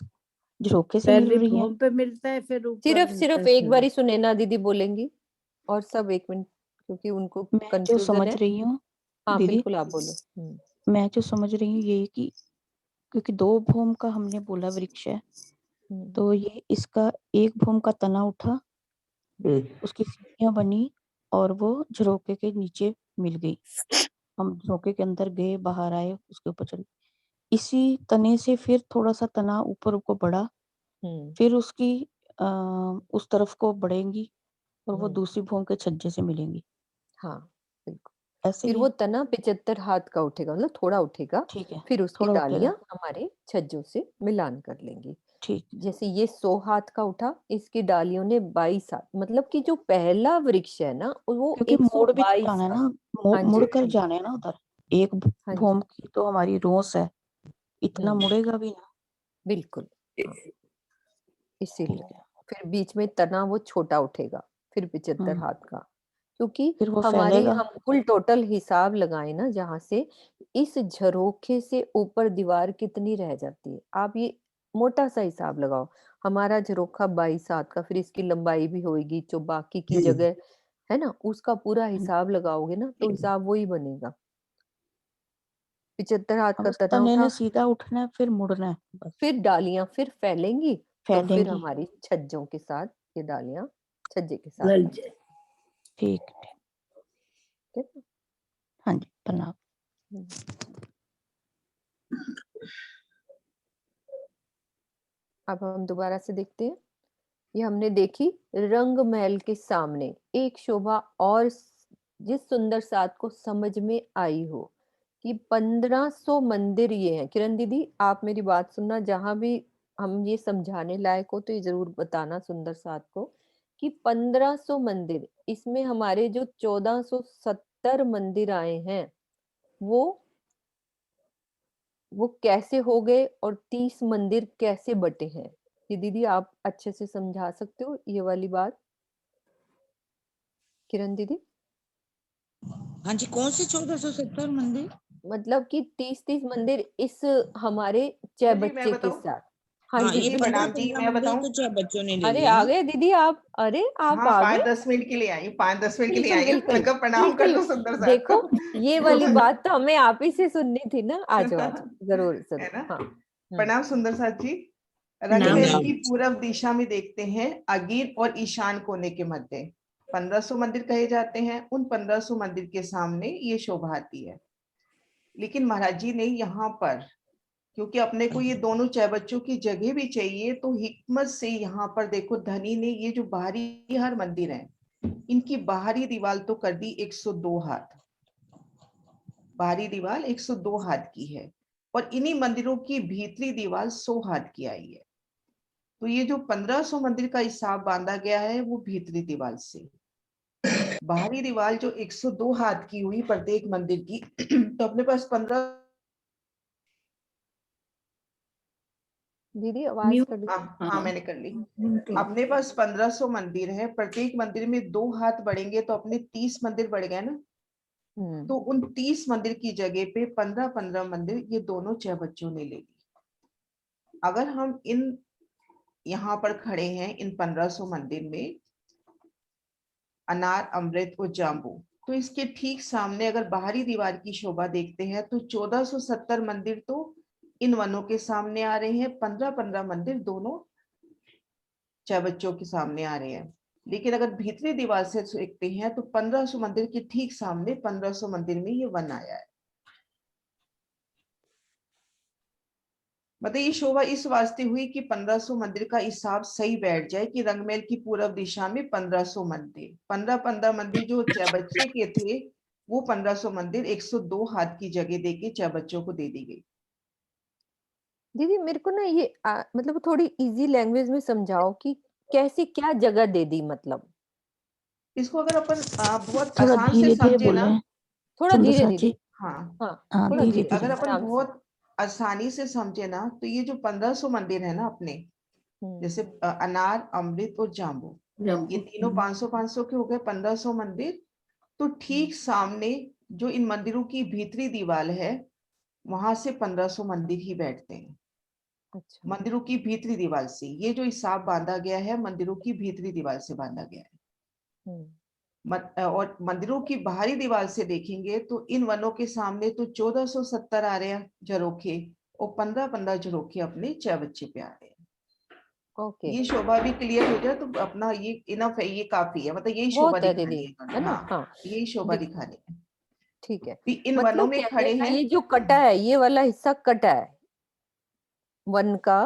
झरोके से मिल पहले रही है। भूमि पे मिलता है, फिर ऊपर सिर्फ मिलता सिर्फ है एक सीढ़ी। बारी सुनैना दीदी बोलेंगी, और सब 1 मिनट, क्योंकि उनको मैं जो कंफ्यूजन समझ है। रही हूँ हाँ दीदी, बिल्कुल, आप बोलो। मैं जो समझ रही हूँ ये कि क्योंकि 2 भूम का हमने बोला वृक्ष है, तो ये इसका 1 भूम का तना उठा, उसकी सीढ़ियां बनी और वो झरोके के नीचे मिल गई। हम झरोके के अंदर गए, बाहर आए, उसके ऊपर चढ़े। इसी तने से फिर थोड़ा सा तना ऊपर को बढ़ा, फिर उसकी उस तरफ को बढ़ेंगी और वो दूसरी भूम के छज्जे से मिलेंगी। हाँ बिल्कुल। ऐसे फिर ही वो तना 75 हाथ का उठेगा, मतलब थोड़ा उठेगा, ठीक है, फिर उसकी थोड़ा डालियां उठेगा, हमारे छज्जों से मिलान कर लेंगी। ठीक। जैसे ये 100 हाथ का उठा, इसकी डालियों ने 22 हाथ, मतलब कि जो पहला वृक्ष है ना वो क्योंकि मोड़ भी तो 122 जाना है हाथ। ना, हाँ मुड़ जी, कर जाना है ना उधर। एक हाँ जी, भूम की तो हमारी रोस है, इतना मुड़ेगा भी ना। बिल्कुल। हाँ, ठीक इसीलिए है। फिर बीच में तना वो छोटा उठेगा, फिर 75 हाथ का, क्योंकि फिर वो हमारे फैलेगा। हम कुल टोटल हिसाब लगाए ना, जहां से इस झरोखे से ऊपर दीवार कितनी रह जाती है, आप ये मोटा सा हिसाब लगाओ। हमारा झरोखा 22 हाथ का, फिर इसकी लंबाई भी होगी, जो बाकी की जगह है ना, उसका पूरा हिसाब लगाओगे ना, तो हिसाब वही बनेगा। 75 हाथ अब का बस तना तने ने उठा, सीधा उठना है, फिर मुड़ना है बस। फिर डालियां फिर फैलेंगी, तो फिर फैलेंगी। हमारी छज्जों के साथ ये डालियां छज्जे के साथ लग लग जाए। ठीक, ठीक है। हाँ जी, प्रणाम। अब हम दोबारा से देखते हैं। ये हमने देखी रंग महल के सामने एक शोभा और जिस सुंदर साथ को समझ में आई हो कि 1500 मंदिर ये हैं। किरण दीदी आप मेरी बात सुनना, जहां भी हम ये समझाने लायक हो तो ये जरूर बताना सुंदर साथ को कि 1500 मंदिर, इसमें हमारे जो 1470 मंदिर आए हैं वो कैसे हो गए और 30 मंदिर कैसे बटे हैं। ये दीदी आप अच्छे से समझा सकते हो ये वाली बात, किरण दीदी? हाँ जी, कौन से 1470 मंदिर? मतलब कि 30 मंदिर इस हमारे चाय जी मैं बच्चे के बताऊं? साथ। हाँ हाँ, जी ये जी बिल्कुल। प्रणाम जी, 15-15 मैं मंदिर बताऊं? तो 6 बच्चों ने ले अरे लिए आ ना। गए दीदी आप, अरे आप हाँ आ गए। 5-10 मिनट के लिए आई हूँ, 5-10 मिनट के लिए बिल्कुल आई हूँ, बिल्कुल मैं कहा प्रणाम कर बिल्कुल। लूं सुंदर साथ देखो को। ये वाली बात तो हमें आप ही से सुननी थी ना, आ जाओ आ जाओ, जरूर है जरूर। ना? हाँ प्रणाम सुंदर साथ जी। प्रणाम रंगमहल जी। की पूरब दिशा में देखते हैं, अगीर और ईशान कोने के मध्य 1500 मंदिर कहे जाते हैं। उन 1500 मंदिर के सामने ये शोभा आती है। लेकिन महाराज जी ने यहाँ पर, क्योंकि अपने को ये दोनों चाय बच्चों की जगह भी चाहिए, तो हिकमत से यहाँ पर देखो धनी ने ये जो बाहरी हर मंदिर है, इनकी बाहरी दीवार तो कर दी 102 हाथ। बाहरी दीवार 102 हाथ की है, और इन्हीं मंदिरों की भीतरी दीवार 100 हाथ की आई है। तो ये जो 1500 मंदिर का हिसाब बांधा गया है वो भीतरी दीवार से। बाहरी दीवार जो 102 हाथ की हुई प्रत्येक मंदिर की, तो अपने पास 15। दीदी आवाज म्यूट। कर दी। हाँ हाँ मैंने कर ली। म्यूट हो। अपने पास 1500 मंदिर है, प्रत्येक मंदिर में 2 हाथ बढ़ेंगे तो अपने 30 मंदिर बढ़ गए ना। तो उन 30 मंदिर की जगह पे 15-15 मंदिर ये दोनों चाय बच्चों ने ले ली। अगर हम इन यहाँ पर खड़े हैं इन 1500 मंदिर में, अनार, अमृत और जाम्बू, तो इसके ठीक सामने अगर बाहरी दीवार की शोभा देखते हैं तो 1470 मंदिर तो इन वनों के सामने आ रहे हैं, 15-15 मंदिर दोनों चाय बच्चों के सामने आ रहे हैं। लेकिन अगर भीतरी दीवार से देखते हैं तो 1500 मंदिर के ठीक सामने 1500 मंदिर में ये वन आया है। मतलब ये शोभा इस वास्ते हुई कि 1500 मंदिर का हिसाब सही बैठ जाए कि रंगमहल की पूर्व दिशा में 1500 मंदिर, 15-15 मंदिर जो चाय बच्चे के थे वो 1500 मंदिर 102 हाथ की जगह देके चाय बच्चों को दे दी गई। दीदी मेरे को ना ये मतलब थोड़ी इजी लैंग्वेज में समझाओ कि कैसे क्या जगह दे दी, मतलब इसको अगर अपन बहुत थोड़ा आसान से धीरे धीरे समझे ना। बोले थोड़ा सुंदर धीरे साथ दीदी। जी। हाँ, हाँ हाँ, थोड़ा धीरे धीरे अगर धीरे। अपन आराम से। बहुत आसानी से समझे ना तो ये जो 1500 मंदिर है ना अपने, जैसे अनार, अमृत और जाम्बू, ये तीनों 500-500 के हो गए 1500 मंदिर। तो ठीक सामने जो इन मंदिरों की भीतरी दीवार है वहां से 1500 मंदिर ही बैठते हैं। अच्छा। मंदिरों की भीतरी दीवार से ये जो हिसाब बांधा गया है मंदिरों की भीतरी दीवार से बांधा गया है। और मंदिरों की बाहरी दीवार से देखेंगे तो इन वनों के सामने तो 1470 आ रहे हैं झरोखे, और 15-15 झरोखे अपने चौबच्चे पे आ रहे हैं। ओके, ये शोभा भी क्लियर हो जाए तो अपना ये इनफ है, ये काफी है, मतलब यही शोभा बहुत है दिखा दीदी, रही है। है ना? हाँ, हाँ, यही शोभा दिख दिखा रही है। ठीक है। भी इन वनों मतलब में कहने खड़े का हैं। ये जो कटा है, ये वाला हिस्सा कटा है वन का,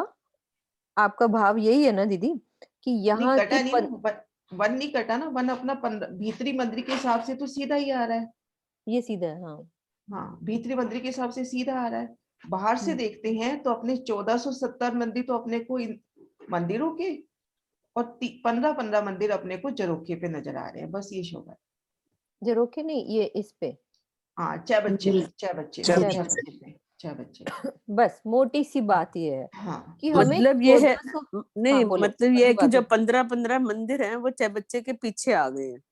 आपका भाव यही है ना दीदी कि नहीं यहाँ कटा की नहीं ना, वन नहीं कटा ना, वन अपना भीतरी मंदिर के हिसाब से तो सीधा ही आ रहा है। ये सीधा है, हाँ। हाँ, भीतरी मंदिर के हिसाब से सीधा आ रहा है। बाहर से देखते हैं तो अपने 1470 मंदिर तो अपने को इन मंदिरों के, और 15-15 मंदिर अपने को झरोखे पे नजर आ रहे हैं। बस ये शोभा है। झरोखे नहीं, ये इस पे, हाँ, छह बच्चे पे, छह बच्चे पे, छह छह बच्चे बच्चे पे, छह बच्चे पे। बस मोटी सी बात ये है हाँ, कि हमें मतलब ये है 1400 नहीं, हाँ बोलो, मतलब ये अगली है कि बात जो बोलो। 15-15 मंदिर हैं वो चबच्चे के पीछे आ गए हैं।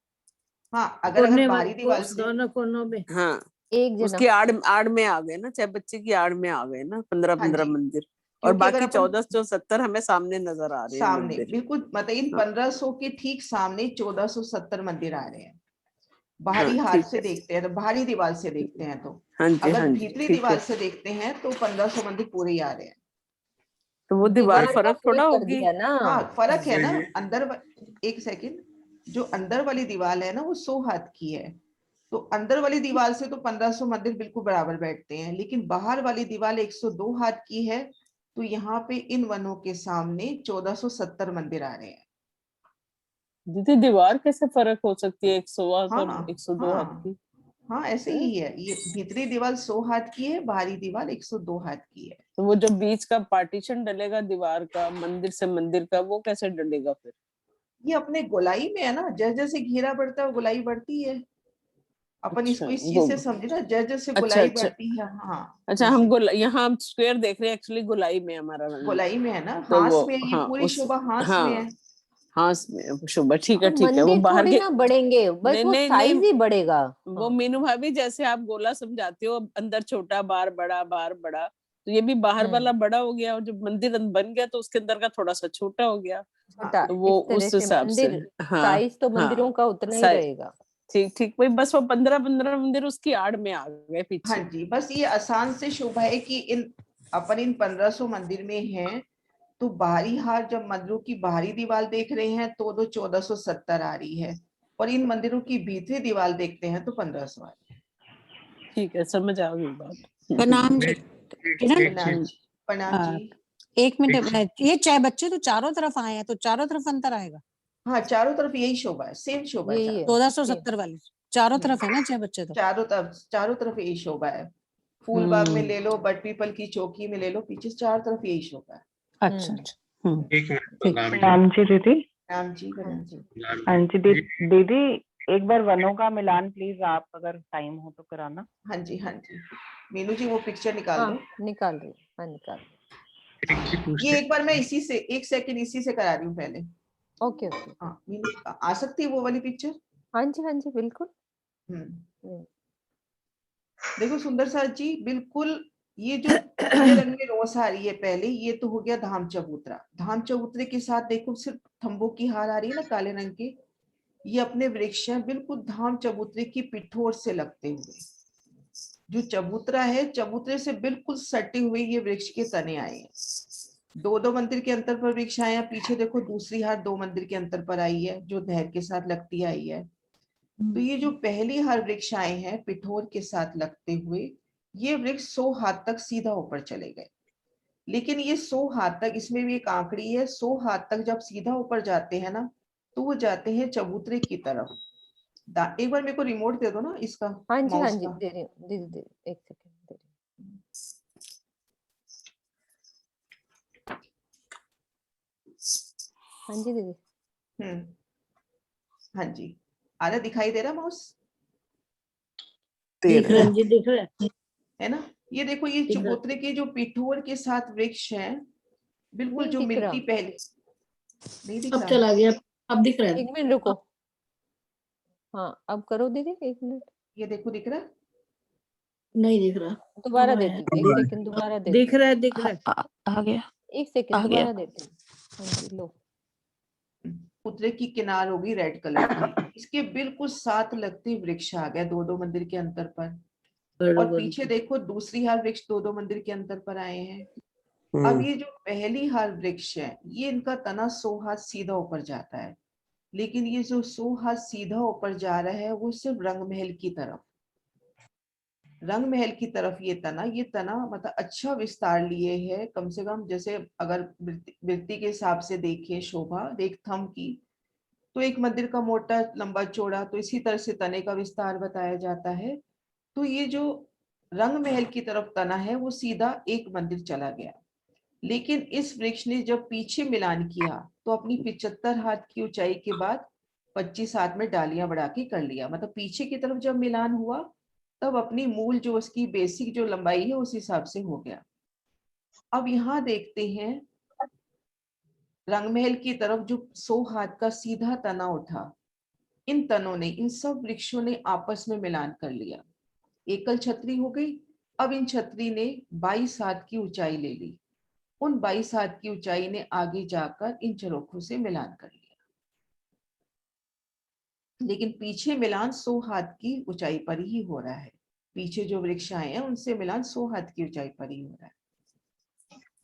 हाँ, अगर बाहरी दीवार से, दोनों कोनों में। हाँ, एक जना, उसकी आड़ आड़ में आ गए ना, चबच्चे की आड़ में आ गए ना 15-15 हाँ जी, मंदिर, और क्योंकि अगर बाकी अपन 1470 हमें सामने नजर आ रहे हैं सामने मंदिर। बिल्कुल, मतलब इन हाँ 1500 के ठीक सामने 1470 मंदिर आ रहे हैं। हाँ बाहरी हाथ ठीक से है। देखते हैं तो, बाहरी दीवार से देखते हैं तो, हाँ जी, अगर हाँ जी, भीतरी ठीक दीवार है। से देखते हैं तो 1500 मंदिर पूरे ही आ रहे हैं। तो वो दीवार दीवार का फर्क थोड़ा फर्क कर होगी। दिया ना। हाँ, फर्क है ना। एक सेकंड, जो अंदर वाली दीवार है ना वो 100 हाथ की है, तो अंदर वाली दीवार से तो 1500 मंदिर बिल्कुल बराबर बैठते हैं, लेकिन बाहर वाली दीवार 102 हाथ की है, तो यहाँ पे इन वनों के सामने 1470 मंदिर आ रहे हैं। दीदी दीवार कैसे फर्क हो सकती है 100 हाथ और हाँ 102 हाथ हाँ की? हाँ, ऐसे ही है। ये भीतरी दीवार 100 हाथ की है, बाहरी दीवार 102 हाथ की है। तो वो जो बीच का पार्टीशन डलेगा दीवार का मंदिर से मंदिर का, वो कैसे डलेगा फिर? ये अपने गोलाई में है ना, जैसे जैसे घेरा बढ़ता है गोलाई बढ़ती है। अपन अच्छा इसको इस चीज वो, से समझे ना, जैसे जैसे अच्छा गोलाई अच्छा बढ़ती है। हाँ, अच्छा, हम वैसे यहाँ हम स्क्वायर देख रहे हैं, एक्चुअली गोलाई में हमारा रंग। गोलाई में है ना, तो वो, हांस में, ये हाँ पूरी उस, शोभा हांस में हाँ है। हाँ शुभ, ठीक है तो ठीक है। वो मंदिर बाहर थोड़ी के, ना बढ़ेंगे, बस नहीं वो नहीं नहीं, साइज ही बढ़ेगा। वो हाँ। मीनू भाभी जैसे आप गोला समझाते हो, अंदर छोटा बाहर बड़ा, बाहर बड़ा, तो ये भी बाहर वाला बड़ा हो गया, और जब मंदिर बन गया तो उसके अंदर का थोड़ा सा छोटा हो गया। छोटा, तो वो इस तरह उस से हिसाब से, मंदिर हाँ साइज तो मंदिरों हाँ, का उतना ही सही, रहेगा। ठीक ठीक, वही बस वो 15-15 मंदिर उसकी आड़ में आ गए हाँ पीछे। जी, बस ये आसान से शोभा है कि अपन इन 1500 मंदिर में हैं, तो बाहरी हार जब मंदिरों की बाहरी दीवार देख रहे हैं तो 1470 आ रही है, और इन मंदिरों की भीतरी दीवार देखते हैं तो 1500 आ रही है। ठीक है, समझ आ गई बात। प्रणाम जी। किरण, प्रणाम जी, प्रणाम जी। एक मिनट, ये चाय बच्चे तो चारों तरफ आए हैं, तो चारों तरफ अंतर आएगा। हाँ, चारों तरफ यही शोभा है, सेम शोभा है यही चारों। है, 1470 वाली चारों तरफ है ना चाय बच्चे तो। चारों तरफ यही शोभा है। फूल बाग में ले लो, बट पीपल की चौकी में ले लो, पीछे चारों तरफ यही शोभा है। अच्छा अच्छा। प्रणाम जी दीदी। राम जी, हाँ प्रणाम। जी। हाँ जी दीदी, एक बार वनों का मिलान प्लीज, आप अगर टाइम हो तो कराना। हाँ जी, हाँ जी, मीनू जी वो पिक्चर निकाल हाँ दो। निकाल रही हूँ, हाँ निकाल रही ये एक बार मैं इसी से, एक सेकंड इसी से करा रही हूँ पहले। हूँ। Okay okay. हाँ, मीनू आ सकती है वो वाली पिक्चर? हाँ जी बिल्कुल। हम्म, देखो सुंदर साथ जी, बिल्कुल ये जो पीले रंग में रोस आ रही है पहले, ये तो हो गया धाम चबूतरा। धाम चबूतरे के साथ देखो सिर्फ थंबों की हार आ रही है ना काले रंग की, ये अपने वृक्ष हैं बिल्कुल धाम चबूतरे की पिठोर से लगते हुए। जो चबूतरा है, चबूतरे से बिल्कुल सटे हुए ये वृक्ष के तने आए हैं। दो दो मंदिर के अंतर पर वृक्ष आए हैं। पीछे देखो दूसरी हार 2 मंदिर के अंतर पर आई है, जो धैर्य के साथ लगती आई है। तो ये जो पहली हार वृक्ष आए हैं पिठोर के साथ लगते हुए, ये वृक्ष 100 हाथ तक सीधा ऊपर चले गए। लेकिन ये 100 हाथ तक, इसमें भी एक आंकड़ी है, 100 हाथ तक जब सीधा ऊपर जाते हैं ना, तो वो जाते हैं चबूतरे की तरफ। एक बार मेरे को रिमोट दे दो ना इसका, हाँ माउस जी का। दे रही हूँ दीदी, दे एक सेकंड दे रही हूँ। हाँ जी दीदी। हाँ जी, आ रहा, दिखाई दे रहा माउस? दिख रहा है जी, दिख रहा है। है ना? ये देखो, ये दिख रहा। चबूतरे के जो पिठोर के साथ वृक्ष हैं, बिल्कुल नहीं जो दिख मिट्टी रहा, पहले नहीं दिख अब रहा। चला गया, अब दिख रहा है। एक मिनट रुको। हाँ अब करो दीदी, एक मिनट। ये देखो, दिख रहा है? नहीं दिख रहा। दोबारा अब देती आया। हूँ, एक सेकंड दोबारा देती दिख रहा है, दिख रहा है। आ गया, एक सेकंड आ गया। दोबारा देती हूँ। हाँ जी लो। पुतले की किनार होगी रेड कलर की, इसके बिल्कुल साथ लगती वृक्ष आ गया 2-2 मंदिर के अंतर पर। और पीछे देखो दूसरी हार वृक्ष 2-2 मंदिर के अंतर पर आए हैं। अब ये जो पहली हार वृक्ष है, ये इनका तना 100 हाथ सीधा ऊपर जाता है, लेकिन ये जो 100 हाथ सीधा ऊपर जा रहा है वो सिर्फ रंग महल की तरफ, रंग महल की तरफ ये तना मतलब अच्छा विस्तार लिए है। कम से कम जैसे अगर वृत्ति के हिसाब से देखें शोभा एक थंब की, तो एक मंदिर का मोटा लंबा चौड़ा, तो इसी तरह से तने का विस्तार बताया जाता है। तो ये जो रंग महल की तरफ तना है वो सीधा एक मंदिर चला गया, लेकिन इस वृक्ष ने जब पीछे मिलान किया तो अपनी 75 हाथ की ऊंचाई के बाद 25 हाथ में डालियां बढ़ा के कर लिया। मतलब पीछे की तरफ जब मिलान हुआ तब अपनी मूल जो उसकी बेसिक जो लंबाई है उस हिसाब से हो गया। अब यहाँ देखते हैं रंगमहल की तरफ जो 100 हाथ का सीधा तना उठा, इन तनों ने, इन सब वृक्षों ने आपस में मिलान कर लिया, एकल छतरी हो गई। अब इन छतरी ने 22 हाथ की ऊंचाई ले ली, उन 22 हाथ की ऊंचाई ने आगे जाकर इन चरोखों से मिलान कर लिया, लेकिन पीछे मिलान 100 हाथ की ऊंचाई पर ही हो रहा है। पीछे जो वृक्ष आए हैं उनसे मिलान 100 हाथ की ऊंचाई पर ही हो रहा है।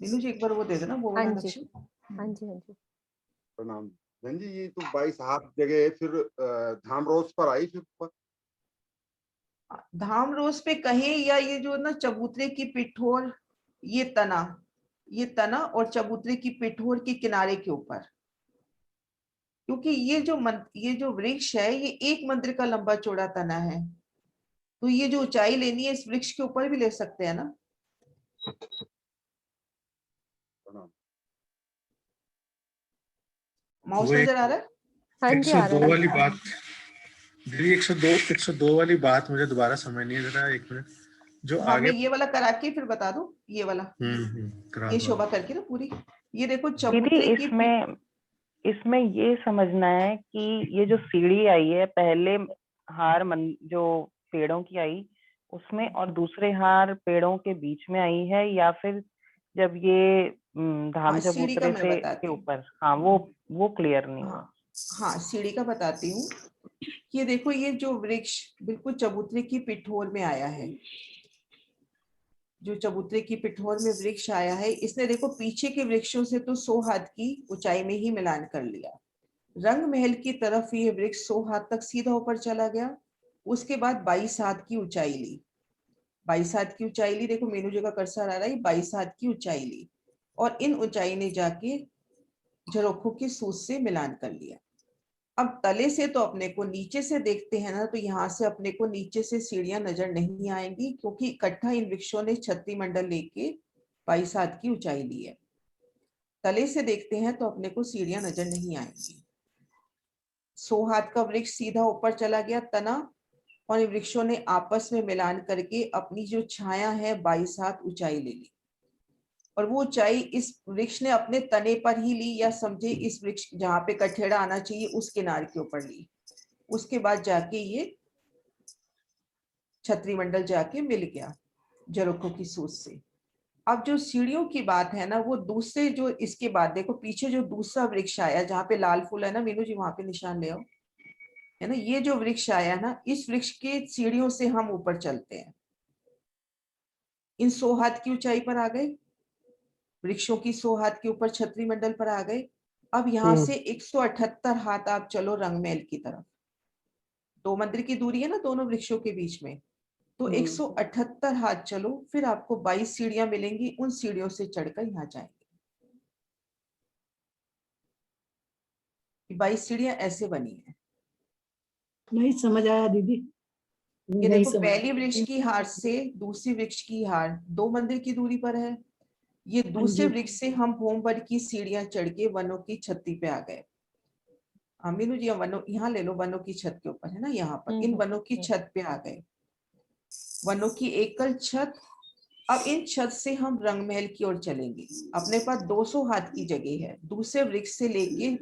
नीलू जी एक बार वो दे देना, वो वाला नक्शा। हाँ जी प्रणाम बहन जी। ये तो 22 हाथ जगह फिर धामरोस पर आई, फिर ऊपर धामरोस पे कहें या ये जो ना चबूतरे की पिठोर, ये तना और चबूतरे की पिठोर के किनारे के ऊपर, क्योंकि ये जो वृक्ष है ये एक मंदिर का लंबा चौड़ा तना है, तो ये जो ऊंचाई लेनी है इस वृक्ष के ऊपर भी ले सकते हैं ना। माउस नजर आ रहा है? हाँ जी, आ 102 रहा वाली है। बात दीदी, 102 वाली बात मुझे दोबारा समझ नहीं है, जरा एक मिनट जो हाँ, आगे। मैं ये वाला करा के फिर बता दूं, ये वाला ये शोभा करके ना पूरी। ये देखो चबूतरे की इसमें ये समझना है कि ये जो सीढ़ी आई है पहले हार जो पेड़ों की आई उसमें और दूसरे हार पेड़ों के बीच में आई है, या फिर जब ये धाम चबूतरे से के ऊपर? हाँ, वो क्लियर नहीं हुआ। हाँ, सीढ़ी का बताती हूँ। ये देखो ये जो वृक्ष बिल्कुल चबूतरे की पिठोर में आया है, जो चबूतरे की पिठोर में वृक्ष आया है, इसने देखो पीछे के वृक्षों से तो 100 हाथ की ऊंचाई में ही मिलान कर लिया। रंग महल की तरफ ये वृक्ष 100 हाथ तक सीधा ऊपर चला गया, उसके बाद 22 हाथ की ऊंचाई ली, 22 हाथ की ऊंचाई ली। देखो मेनू जी का कर्सर आ रहा है, 22 हाथ की ऊंचाई ली और इन ऊंचाई ने जाके झरोखों की सूज से मिलान कर लिया। अब तले से तो अपने को नीचे से देखते हैं ना, तो यहाँ से अपने को नीचे से सीढ़ियां नजर नहीं आएंगी, क्योंकि इकट्ठा इन वृक्षों ने छतरी मंडल लेके 22 हाथ की ऊंचाई ली है। तले से देखते हैं तो अपने को सीढ़ियां नजर नहीं आएंगी। 100 हाथ का वृक्ष सीधा ऊपर चला गया तना, और इन वृक्षों ने आपस में मिलान करके अपनी जो छाया है 22 हाथ ऊंचाई ले ली, और वो ऊंचाई इस वृक्ष ने अपने तने पर ही ली, या समझे इस वृक्ष जहां पे कठेड़ा आना चाहिए उस किनारे के ऊपर ली। उसके बाद जाके ये छतरी मंडल जाके मिल गया झरोखों की सूज से। अब जो सीढ़ियों की बात है ना, वो दूसरे जो इसके बाद देखो पीछे जो दूसरा वृक्ष आया जहाँ पे लाल फूल है ना, मीनू जी वहां पे निशान ले आओ, है ना, ये जो वृक्ष आया ना, इस वृक्ष के सीढ़ियों से हम ऊपर चलते हैं, इन 100 हाथ की ऊंचाई पर आ गए, वृक्षों की 100 हाथ के ऊपर छतरी मंडल पर आ गए। अब यहाँ से 178 हाथ आप चलो रंगमहल की तरफ, 2 मंदिर की दूरी है ना दोनों वृक्षों के बीच में, तो 178 हाथ चलो, फिर आपको 22 सीढ़ियां मिलेंगी, उन सीढ़ियों से चढ़कर यहाँ जाएंगे। 22 सीढ़ियां ऐसे बनी है। नहीं समझ आया दीदी। ये देखो पहली वृक्ष की हार से दूसरी वृक्ष की हार 2 मंदिर की दूरी पर है। ये दूसरे वृक्ष से हम भूमवर की सीढ़ियां चढ़ के वनों की छत्ती पे आ गए। मीनू जी वनों यहाँ ले लो, वनों की छत के ऊपर है ना, यहाँ पर इन वनों की छत पे आ गए, वनों की एकल छत। अब इन छत से हम रंगमहल की ओर चलेंगे। अपने पास 200 हाथ की जगह है, दूसरे वृक्ष से लेके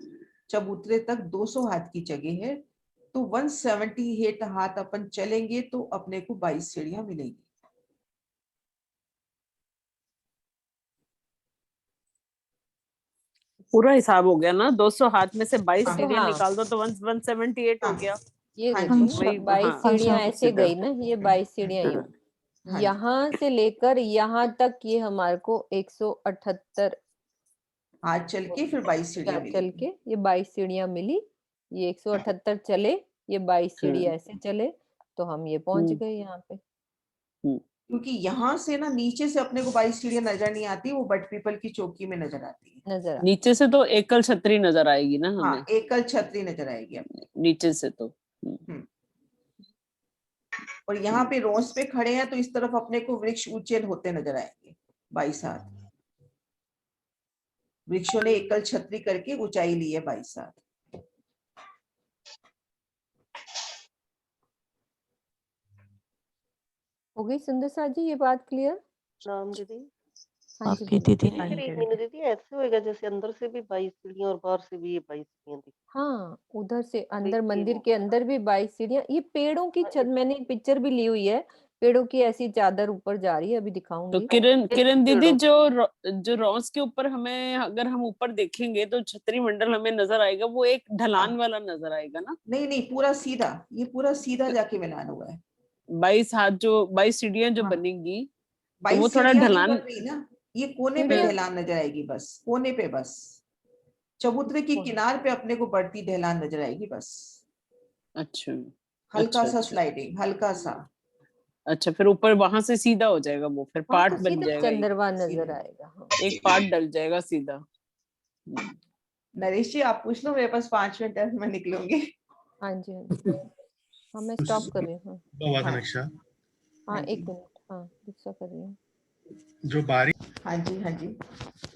चबूतरे तक 200 हाथ की जगह है, तो 178 हाथ अपन चलेंगे तो अपने को 22 सीढ़ियां मिलेंगी। पूरा हिसाब हो गया ना, 200 हाथ में से 22 सीढ़ियां निकाल दो तो 178 हो गया। ये हाँ देखो जी, 22 सीढ़ियां ऐसे गई ना, ये 22 सीढ़ियां यूं। हाँ जी। यहाँ से लेकर यहाँ तक ये हमारे को 178 आज चल के फिर 22 सीढ़ियां चल मिली। के ये 22 सीढ़ियां मिली। ये 178 चले, ये 22 सीढ़ी ऐसे चले, तो हम ये पहुंच गए यहाँ पे। क्योंकि यहाँ से ना नीचे से अपने को 22 सीढ़ियां नजर नहीं आती, वो बट पीपल की चौकी में नजर आती है। नजर नीचे से तो एकल छतरी नजर आएगी ना हमें। हाँ, एकल छतरी नजर आएगी अपने नीचे से तो। और यहाँ पे रोज पे खड़े हैं तो इस तरफ अपने को वृक्ष ऊंचे होते नजर आएंगे 22 हाथ। वृक्षों ने एकल छतरी करके ऊंचाई ली है 22 हाथ। हो गई सुंदर सा जी ये बात क्लियर? राम दीदी। हाँ जी आपकी दीदी ने फिर एक मिनट दीदी, ऐसे होएगा जैसे अंदर से भी 22 सीढ़ियां और बाहर से भी ये 22 सीढ़ियां दिख। हाँ, उधर से अंदर देखिए मंदिर वो। के अंदर भी 22 सीढ़ियां। ये पेड़ों की छत, मैंने पिक्चर भी ली हुई है, पेड़ों की ऐसी चादर ऊपर जा रही है, अभी तो दिखाऊंगी। किरण दीदी जो रॉस के ऊपर हमें, अगर हम ऊपर देखेंगे तो छतरी मंडल हमें नजर आएगा, वो एक ढलान वाला नजर आएगा ना? नहीं नहीं, पूरा सीधा, ये पूरा सीधा जाके मिलान हुआ है। 22 हाथ जो 22 सीढ़ियां जो बनेंगी, तो वो 22 थोड़ा सीढ़ियां नहीं ढलान। बन रही ना, ये कोने पे ढलान नजर आएगी, बस कोने पे, बस चबूतरे की किनार पे अपने को बढ़ती ढलान नजर आएगी बस। अच्छा, हल्का अच्छा, सा अच्छा। स्लाइडिंग, हल्का सा। अच्छा, फिर ऊपर वहां से सीधा हो जाएगा, वो फिर वहाँ पार्ट तो बन सीधा जाएगा, चंद्रवा नजर आएगा। हाँ। एक पार्ट डल जाएगा सीधा। नरेश जी आप पूछ लो, मेरे पास 5 मिनट है, मैं निकलूंगी। हाँ जी हाँ जी, हाँ मैं स्टॉप कर रही हूँ। बाबा का नक्शा हाँ एक मिनट, हाँ दूसरा कर रही हूँ। जो बारी, हाँ जी हाँ जी,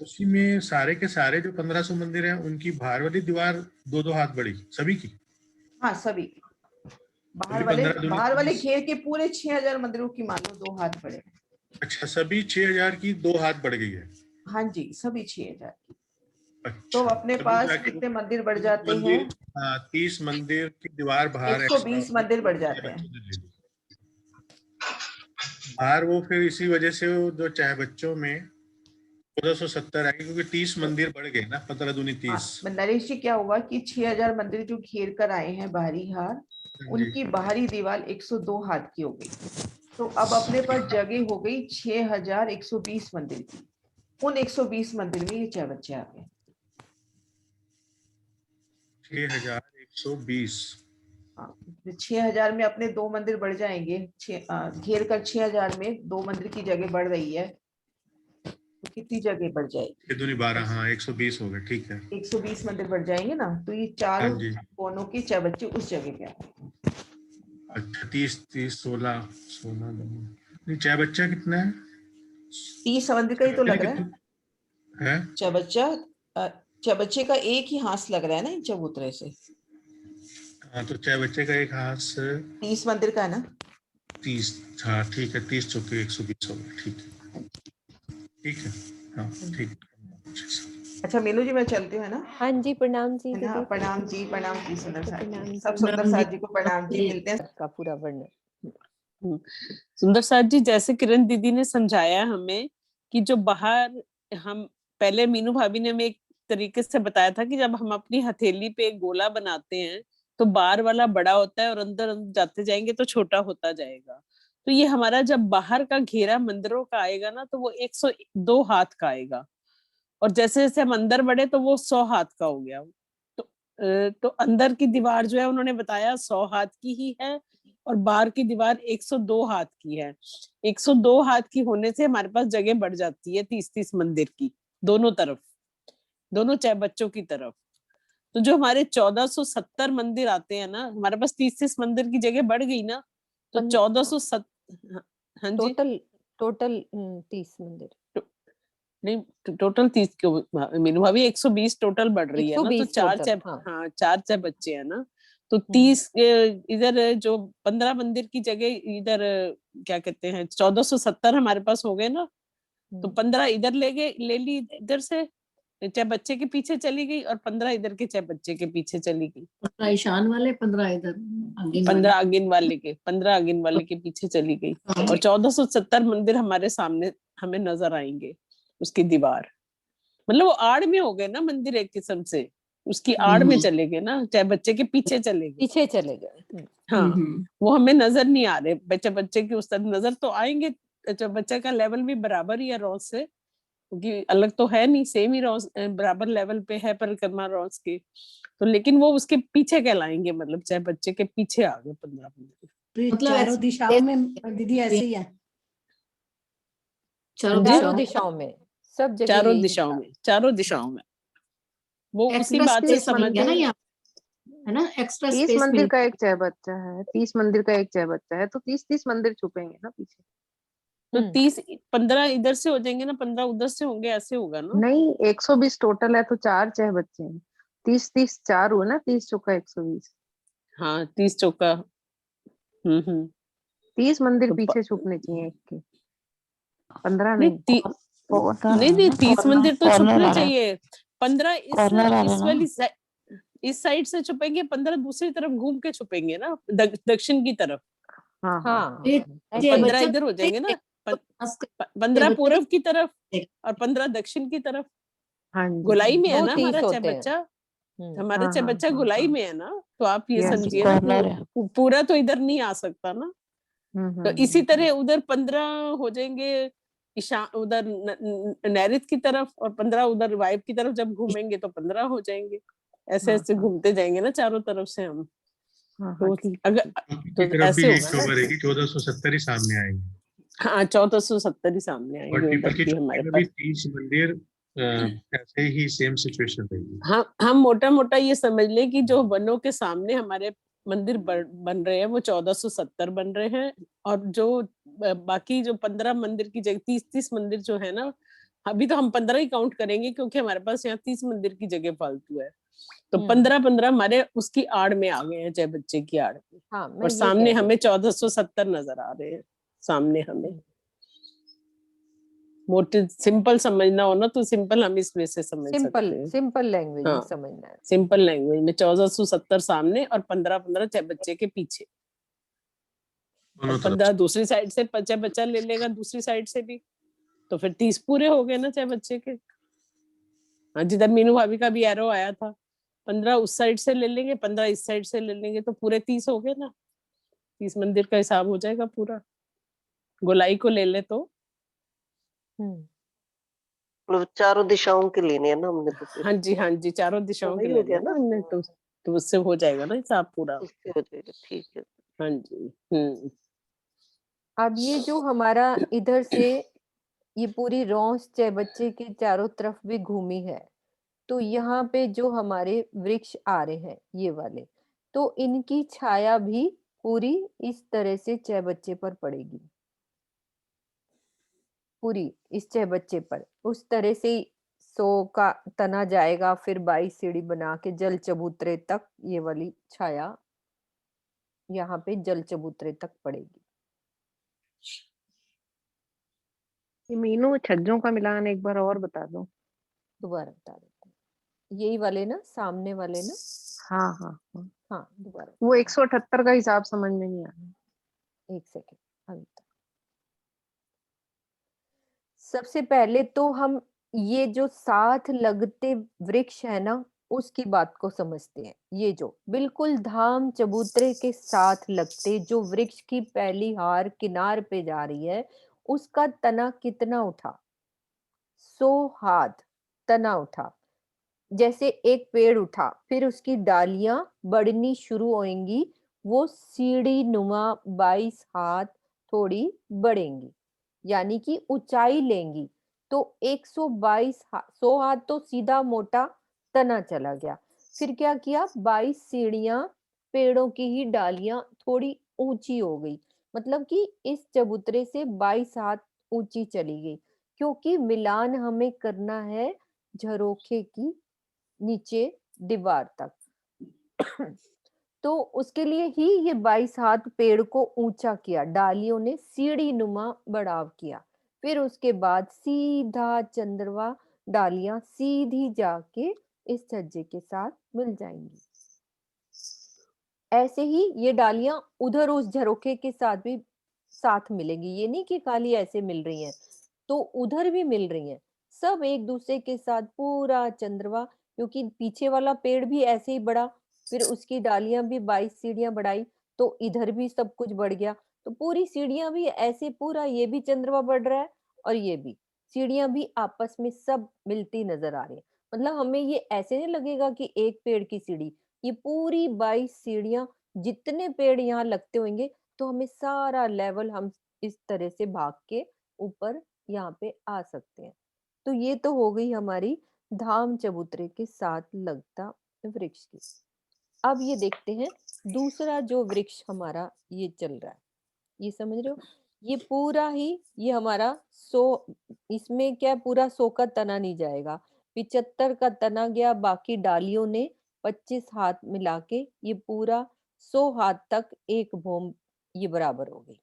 उसी में सारे के सारे जो 1500 मंदिर हैं उनकी बाहर वाली दीवार 2-2 हाथ बड़ी, सभी की। हाँ सभी बाहर सभी वाले 15 दूनी बाहर वाले 30। घेर के पूरे 6000 मंदिरों की मान लो 2 हाथ बड़े। अच्छा, सभी 6000 की 2 हाथ बढ़ गई है। हाँ जी, सभी 6000 की। अच्छा, तो अपने तभी पास जाके कितने मंदिर बढ़ 30 जाते हैं? मंदिर, हाँ 30 मंदिर की दीवार बाहर 120 मंदिर बढ़ जाते हैं। बाहर वो फिर इसी वजह से वो जो चाहे बच्चों में 1470 आएगी, क्योंकि 30 मंदिर बढ़ गए ना, 15 दूनी 30। नरेश जी क्या हुआ कि 6000 मंदिर जो घेर कर आए हैं बाहरी हाथ, उनकी बाहरी दीवार 102 हाथ की हो गई। तो अब अपने पास जगह हो गई 6120 मंदिर की। उन 120 मंदिर में ये 6 बच्चे आ गए। 6120। 6000 में अपने 2 मंदिर बढ़ जाएंगे। घेर कर 6000 में 2 मंदिर की जगह बढ़ रही है, तो कितनी जगह बढ़ जाएगी? 6 दूनी 12, हाँ 120 हो गए, ठीक है। 120 मंदिर बढ़ जाएंगे ना, तो ये चारों कोनों के 6 बच्चे उस जगह पे आए। अच्छा, 30 16 नहीं, 6 बच्चा कितना है? 30 मंदिर का ही तो लग रहा है? 6 बच्चे का एक ही हाथ लग रहा है ना इन चबूतरे से। हाँ, तो 6 बच्चे का एक हाथ से 30 मंदिर का है ना। 30, हाँ ठीक है, 30 चौके 120 हो गए, ठीक है, ठीक है, हाँ ठीक। अच्छा मीनू जी मैं चलती हूँ, है ना? हाँ जी, प्रणाम जी है ना, दीदी। प्रणाम जी, प्रणाम जी सुंदर साथ जी, प्रणाम सब जी। सुंदर साथ जी को प्रणाम जी, मिलते हैं। का पूरा वर्णन। सुंदर साथ जी, जैसे किरण दीदी ने समझाया हमें कि जो बाहर, हम पहले मीनू भाभी ने हमें एक तरीके से बताया था कि जब हम अपनी हथेली पे एक गोला बनाते हैं तो बाहर वाला बड़ा होता है और अंदर अंदर जाते जाएंगे तो छोटा होता जाएगा। तो ये हमारा जब बाहर का घेरा मंदिरों का आएगा ना, तो वो 102 हाथ का आएगा, और जैसे जैसे हम अंदर बढ़े तो वो 100 हाथ का हो गया। तो अंदर की दीवार जो है उन्होंने बताया 100 हाथ की ही है, और बाहर की दीवार 102 हाथ की है। 102 हाथ की होने से हमारे पास जगह बढ़ जाती है 30-30 मंदिर की, दोनों तरफ, दोनों 6 बच्चों की तरफ। तो जो हमारे 1470 मंदिर आते हैं ना, हमारे पास 30-30 मंदिर की जगह बढ़ गई ना, तो 1470। हाँ जी, टोटल 30 मंदिर नहीं, टोटल 30 क्यों मीनू भाभी, 120 टोटल बढ़ रही है ना, तो 4 हाँ 4 बच्चे हैं ना, तो 30 इधर जो 15 मंदिर की जगह इधर क्या कहते हैं 1470 हमारे पास हो गए ना, तो 15 इधर ले ली इधर से, 6 बच्चे के पीछे चली गई, और 15 इधर के 6 बच्चे के पीछे चली गई। 15 ईशान वाले, 15 इधर 15 आगिन वाले के, 15 आगिन वाले के पीछे चली गई, और 1470 मंदिर हमारे सामने हमें नजर आएंगे। उसकी दीवार मतलब वो आड़ में हो गए ना मंदिर एक किस्म से, उसकी आड़ में चले गए ना, चाहे बच्चे के पीछे चले गए, पीछे चले गए। हाँ वो हमें नजर नहीं आ रहे, बच्चे की उस तरफ नजर तो आएंगे, अच्छा बच्चे का लेवल भी बराबर ही है रॉस से, क्योंकि अलग तो है नहीं, सेम ही रॉस बराबर लेवल पे है परिक्रमा रॉस के, तो लेकिन वो उसके पीछे कहलाएंगे, मतलब चाहे बच्चे के पीछे आ गए 15 मंदिर। तो ये मतलब चारों दिशाओं में दीदी ऐसे ही है? चारों दिशाओं में, सब जगह चारों यही दिशाओं होता में, चारों दिशाओं में, वो उसी एक्स्ट्रा बात से स्पेस मिल गया ना यहाँ, है ना? एक्स्ट्रा 30 स्पेस मंदिर मिल का एक चाय बच्चा है, 30 मंदिर का एक चाय बच्चा है, तो 30 मंदिर छुपेंगे ना पीछे। तो 15 इधर से हो जाएंगे ना, 15 उधर से होंगे, ऐसे होगा ना। नहीं 120 टोटल है, तो 4 चाय बच्चे हैं, 30 4 हुआ ना, 30 चौका 120। हाँ 30 चौका 30 मंदिर तो पीछे छुपने चाहिए एक के, 15 नहीं नहीं। नहीं 30 मंदिर तो छुपने चाहिए, 15 कॉर्नर आ इस रहा वाली इस साइड से छुपेंगे, 15 दूसरी तरफ घूम के छुपेंगे ना, दक्षिण की तरफ। हाँ हाँ 15 इधर हो जाएंगे ना, 15 पूर्व की तरफ और 15 दक्षिण की तरफ। हाँ जी गोलाई में है वो ना 30 हमारा चाय होते हैं। बच्चा, हमारा हाँ, चाय हाँ, बच्चा हाँ, गोलाई हाँ। में है ना, तो आप ये Yes, समझिए yes. ना कॉर्नर है। पूरा तो इधर नहीं आ सकता ना, तो इसी हम्म। तरह उधर 15 हो जाएंगे ईशान उधर नैऋत की तरफ, और 15 उधर वायव्य की तरफ जब घूमेंगे तो 15 हो जाएंगे, ऐसे हाँ, ऐसे हाँ, घूमते जाएंगे ना चारों तरफ से हम। हाँ, हाँ, तो ठीक। अगर की तो तरफ ऐसे भी एक होगा शोभा ना, रहेगी, 1470 ही सामने आएंगे, हाँ 1470 ही सामने और आएंगे पीपल उधर की भी चोटी हमारे में भी पास। 30 मंदिर ऐसे ही सेम सिचुएशन रहेगी। हम मोटा मोटा ये समझ लें कि जो वनों के सामने हमारे मंदिर बन रहे हैं वो 1470 बन रहे हैं, और जो बाकी जो 15 मंदिर की जगह 30 मंदिर जो है ना, अभी तो हम 15 ही काउंट करेंगे क्योंकि हमारे पास यहाँ 30 मंदिर की जगह फालतू है, तो 15 हमारे उसकी आड़ में आ गए हैं, जय बच्चे की आड़ में। हाँ, मैं और ये सामने कह रही हमें 1470 नजर आ रहे हैं सामने हमें। मोटे सिंपल समझना हो ना तो सिंपल हम इसमें से समझ सकते हैं। सिंपल लैंग्वेज में हाँ समझना है। सिंपल लैंग्वेज में 1470 सामने और 15 चाहे बच्चे के पीछे, और 15 दूसरी साइड से चाहे बच्चा ले लेगा दूसरी साइड से भी, तो फिर 30 पूरे हो गए ना चाहे बच्चे के। हाँ जिधर मीनू भाभी का भी एरो आया था, 15 उस साइड से ले लेंगे, 15 इस साइड से ले लेंगे, तो पूरे 30 हो गए ना, 30 मंदिर का हिसाब हो जाएगा पूरा, गोलाई को ले ले तो। मतलब चारों दिशाओं के लेने हैं ना हमने तो फिर। हाँ जी चारों दिशाओं के वही हो लेने गया हैं ना ना। हमने तो उससे हो जाएगा ना हिसाब पूरा। उससे हो जाएगा, ठीक है। हाँ जी अब ये जो हमारा इधर से ये पूरी रौस चाय बच्चे के चारों तरफ भी घूमी है, तो यहाँ पे जो हमारे वृक्ष आ रहे हैं ये वाले, तो इनकी छाया भी पूरी इस तरह से चाय बच्चे पर पड़ेगी, पूरी इस चाय बच्चे पर उस तरह से 100 का तना जाएगा, फिर 22 सीढ़ी बना के जल चबूतरे तक ये वाली छाया यहाँ पे जल चबूतरे तक पड़ेगी। ये मीनू छज्जों का मिलान एक बार और बता दो। दोबारा बता देते हैं, यही वाले ना, सामने वाले ना। हाँ हाँ हाँ हाँ दोबारा वो 178 का हिसाब समझ में नहीं आ रहा। एक सेकेंड। अभी तक सबसे पहले तो हम ये जो साथ लगते वृक्ष है ना उसकी बात को समझते हैं। ये जो बिल्कुल धाम चबूतरे के साथ लगते जो वृक्ष की पहली हार किनार पे जा रही है, उसका तना कितना उठा? 100 हाथ तना उठा। जैसे एक पेड़ उठा, फिर उसकी डालियां बढ़नी शुरू होंगी, वो सीढ़ी नुमा 22 हाथ थोड़ी बढ़ेंगी, यानी कि ऊंचाई लेंगी। तो 122 100 हाथ तो सीधा मोटा तना चला गया। फिर क्या किया? 22 सीढ़ियां, पेड़ों की ही डालियां थोड़ी ऊंची हो गई, मतलब कि इस चबूतरे से 22 हाथ ऊंची चली गई, क्योंकि मिलान हमें करना है झरोखे की नीचे दीवार तक। तो उसके लिए ही ये 22 हाथ पेड़ को ऊंचा किया, डालियों ने सीढ़ी नुमा बढ़ाव किया। फिर उसके बाद सीधा चंद्रवा डालियां सीधी जाके इस छज्जे के साथ मिल जाएंगी। ऐसे ही ये डालियां उधर उस झरोखे के साथ भी साथ मिलेंगी, ये नहीं कि खाली ऐसे मिल रही हैं, तो उधर भी मिल रही हैं। सब एक दूसरे के साथ पूरा चंद्रवा क्योंकि पीछे वाला पेड़ भी ऐसे ही बढ़ा, फिर उसकी डालियां भी 22 सीढ़ियां बढ़ाई, तो इधर भी सब कुछ बढ़ गया। तो पूरी सीढ़ियां भी ऐसे, पूरा ये भी चंद्रमा बढ़ रहा है और ये भी सीढ़ियां भी आपस में सब मिलती नजर आ रही है। मतलब हमें ये ऐसे नहीं लगेगा कि एक पेड़ की सीढ़ी, ये पूरी 22 सीढ़ियां, जितने पेड़ यहाँ लगते होंगे, तो हमें सारा लेवल हम इस तरह से भाग के ऊपर यहाँ पे आ सकते हैं। तो ये तो हो गई हमारी धाम चबूतरे के साथ लगता वृक्ष की। अब ये देखते हैं दूसरा जो वृक्ष हमारा ये चल रहा है, ये समझ रहे हो, ये पूरा ही, ये हमारा 100, इसमें क्या पूरा 100 का तना नहीं जाएगा, 75 का तना गया, बाकी डालियों ने 25 हाथ मिला के ये पूरा 100 हाथ तक एक भौम ये बराबर हो गई।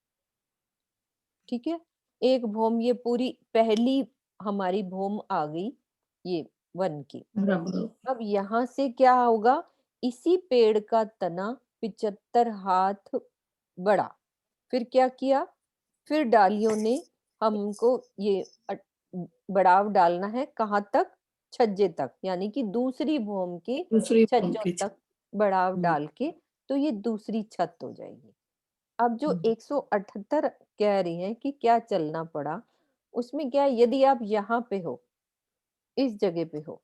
ठीक है, एक भौम ये पूरी पहली हमारी भौम आ गई ये वन की। अब यहाँ से क्या होगा, इसी पेड़ का तना 75 हाथ बढ़ा, फिर क्या किया, फिर डालियों ने हमको ये बढ़ाव डालना है, कहाँ तक, छज्जे तक, यानी कि दूसरी भौम के दूसरी भौम छज्जों की तक बढ़ाव डाल के, तो ये दूसरी छत हो जाएगी। अब जो 178 कह रही हैं कि क्या चलना पड़ा, उसमें क्या है, यदि आप यहाँ पे हो, इस जगह पे हो,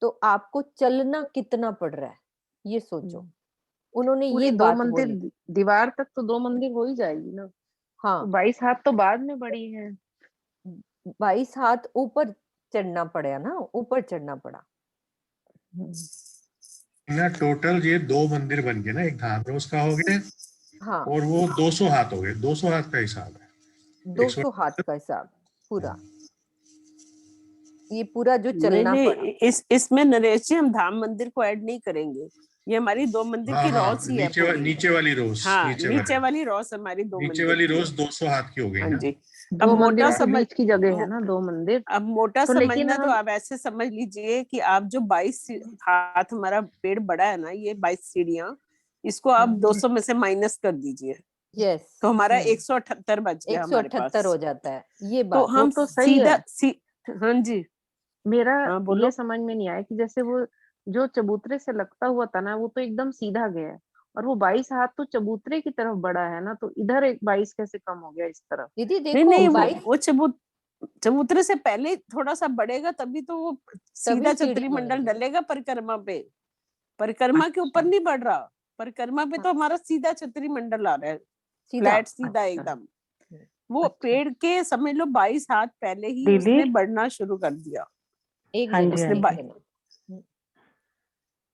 तो आपको चलना कितना पड़ रहा है, ये सोचो। उन्होंने पूरी ये 2 बात मंदिर बोली। दीवार तक तो 2 मंदिर हो ही जाएगी ना। हाँ, तो 22 हाथ तो बाद में बढ़ी है। 22 हाथ ऊपर चढ़ना पड़ा ना, ऊपर चढ़ना पड़ा। ना टोटल ये 2 मंदिर बन गए ना, एक धाम रोज का हो गया हाँ, और वो 200 हाथ हो गए, 200 हाथ का हिसाब है। 200 हाथ का हिसाब पूरा, ये पूरा जो चलना नहीं पड़ा। नहीं, इसमें नरेश जी हम धाम मंदिर को ऐड नहीं करेंगे, ये हमारी 2 मंदिर हाँ की हाँ, रॉस ही है पूरी। नीचे वाली रोज, हाँ, नीचे वाली रॉस हमारी 2 नीचे मंदिर वाली की रोज है। 200 हाथ की हो गई हाँ ना। जी। अब 2 मोटा मंदिरों के समझ, बीच की जगह है ना 2 मंदिर। अब मोटा तो लेकिन समझना तो हम आप ऐसे समझ लीजिए कि आप जो 22 हाथ हमारा पेड़ बड़ा है ना, ये 22 सीढ़ियां, इसको आप 200 में से माइनस कर दीजिए, यस, तो हमारा 178 बच गया हमारे 178 पास। हो जाता है, ये तो बात। वो हम तो सही है। हाँ जी, मेरा हाँ ये बोलो। समझ में नहीं आया कि जैसे वो जो चबूतरे से लगता हुआ तना है वो तो एकदम सीधा गया है, और वो 22 हाथ तो चबूतरे की तरफ बढ़ा है ना, तो इधर एक 22 कैसे कम हो गया इस तरफ? दीदी नहीं देखो नहीं, 22 वो चबूतरे से पहले थोड़ा सा बढ़ेगा, तभी तो वो तभी सीधा सीढ़ी छतरी मंडल बनेगी। डलेगा परिक्रमा पे। परिक्रमा के ऊपर अच्छा नहीं बढ़ रहा, परिक्रमा पे हाँ, तो हमारा सीधा छतरी मंडल आ रहा है, सीधा। फ्लैट सीधा अच्छा एकदम। वो अच्छा पेड़ के समझ लो 22 हाथ पहले ही दीदी। उसने बढ़ना शुरू कर दिया। एक हाँ जी, जना, हाँ उसने एक जी। जना।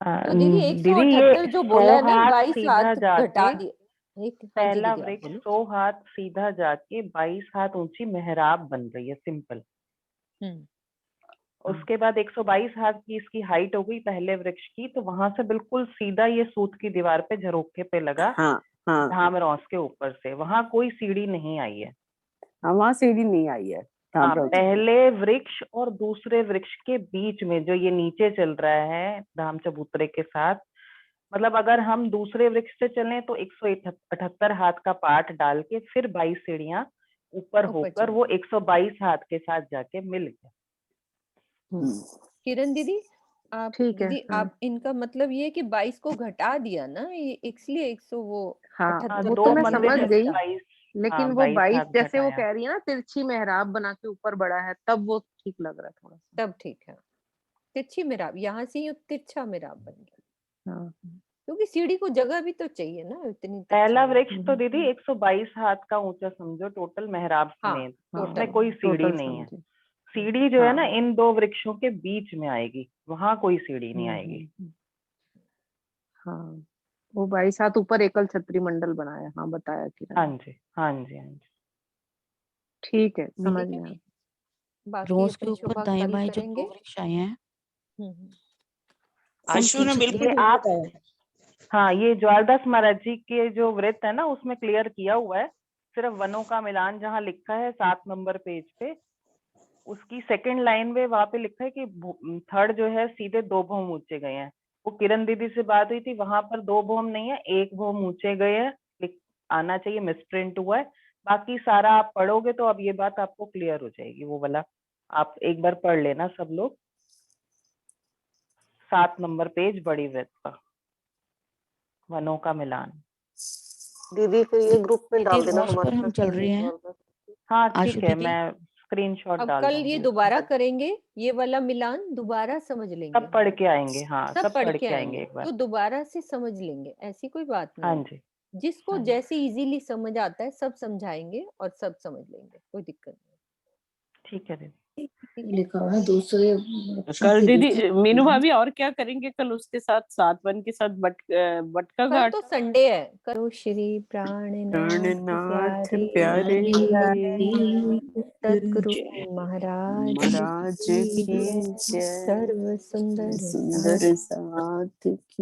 तो दीदी दीदी ये 178 जो 100 बोला है ना, हाथ 22 सीधा हाथ घटा जाके, दिया एक। हाँ जी पहला दीदी, आप वृक्ष बोलो। 100 हाथ सीधा जाके 22 हाथ ऊंची मेहराब बन रही है, सिंपल। हम्म, उसके बाद 122 हाथ की इसकी हाइट हो गई पहले वृक्ष की, तो वहां से बिल्कुल सीधा ये सूत की दीवार पे झरोखे पे लगा, हाँ हाँ धाम रॉस के ऊपर से, वहां कोई सीढ़ी नहीं आई है। हाँ, वहां सीढ़ी नहीं आई है धाम हाँ, रोज की। पहले वृक्ष और दूसरे वृक्ष के बीच में जो ये नीचे चल रहा है धाम चबूतरे के साथ, मतलब अगर हम दूसरे वृक्ष से चलें तो 178 हाथ का पाट डाल के फिर 22 सीढ़ियां ऊपर ऊपर होकर चढ़ वो 122 हाथ के साथ जाके मिल गया। किरण दीदी, आप ठीक है। दीदी आप इनका मतलब ये है कि 22 को घटा दिया ना, ये इसलिए 100 वो हाँ 78 वो तो 2 मैं करके समझ मंदिर हमने में गई, घटा। 22, लेकिन हाँ वो 22 22 हाथ जैसे वो घटाया। कह रही है ना तिरछी मेहराब बना के ऊपर बढ़ा है, तब वो ठीक लग रहा है थोड़ा सा। तब ठीक है, तिरछी मेराब, यहाँ से ये तिरछा मेराब बन गया, हाँ क्योंकि सीढ़ी को जगह भी तो चाहिए ना इतनी तिरछा पहला में। वृक्ष तो दीदी 122 हाथ का ऊंचा समझो टोटल मेहराब हाँ, समेत, हाँ उसमें टोटल कोई सीढ़ी टोटल नहीं है। समझे। सीढ़ी जो है ना हाँ इन 2 वृक्षों के बीच में आएगी, वहां कोई सीढ़ी नहीं आएगी। हाँ वो 22 हाथ ऊपर एकल छतरी मंडल बनाया, हाँ बताया किरण हाँ ने। जी, हाँ जी, हाँ जी। ठीक है, समझ ठीक है, में आया। बाकी रोज के अपनी ऊपर शोभा दाएं कल बाएं जो 2 करेंगे। वृक्ष आए हैं, आशु ने उनकी बिल्कुल ये ठीक आप, बताया। हाँ ये ज्वालदास महाराज जी के जो वृत्त है ना उसमें क्लियर किया हुआ है, सिर्फ वनों का मिलान जहाँ लिखा है 7 नंबर पेज पे, उसकी सेकंड लाइन में वहां पे लिखा है कि थर्ड जो है सीधे 2 भौम ऊंचे गए हैं। वो किरण दीदी से बात हुई थी, वहां पर 2 भौम नहीं है, 1 भौम ऊंचे गए हैं, आना चाहिए, मिसप्रिंट हुआ है। बाकी सारा आप पढ़ोगे तो अब ये बात आपको क्लियर हो जाएगी, वो वाला आप एक बार पढ़ लेना सब लोग। 7 नंबर पेज बड़ी वृत्त का, वनों का मिलान। दीदी फिर ये ग्रुप में डाल देना नोट्स पर हमारे हम पास चल रहे हैं। हाँ आशु ठीक है, दीदी, मैं स्क्रीनशॉट अब डाल कल ये दूंगी। दोबारा करेंगे, ये वाला मिलान दोबारा समझ लेंगे, सब पढ़ के आएंगे। हाँ सब पढ़ के आएंगे एक बार। तो दोबारा से समझ लेंगे, ऐसी कोई बात हाँ नहीं है। जी, जिसको हाँ जी। जैसे इजीली समझ आता है सब समझाएंगे और सब समझ लेंगे, कोई दिक्कत नहीं। ठीक है दीदी। लिखा हुआ है दूसरे कल दीदी मीनू भाभी और क्या करेंगे कल उसके साथ, 7 के साथ बटका कल घाट। तो संडे है। करो श्री प्राणनाथ प्यारे सतगुरु महाराज महाराज की सर्व सुंदर सुंदर साथ की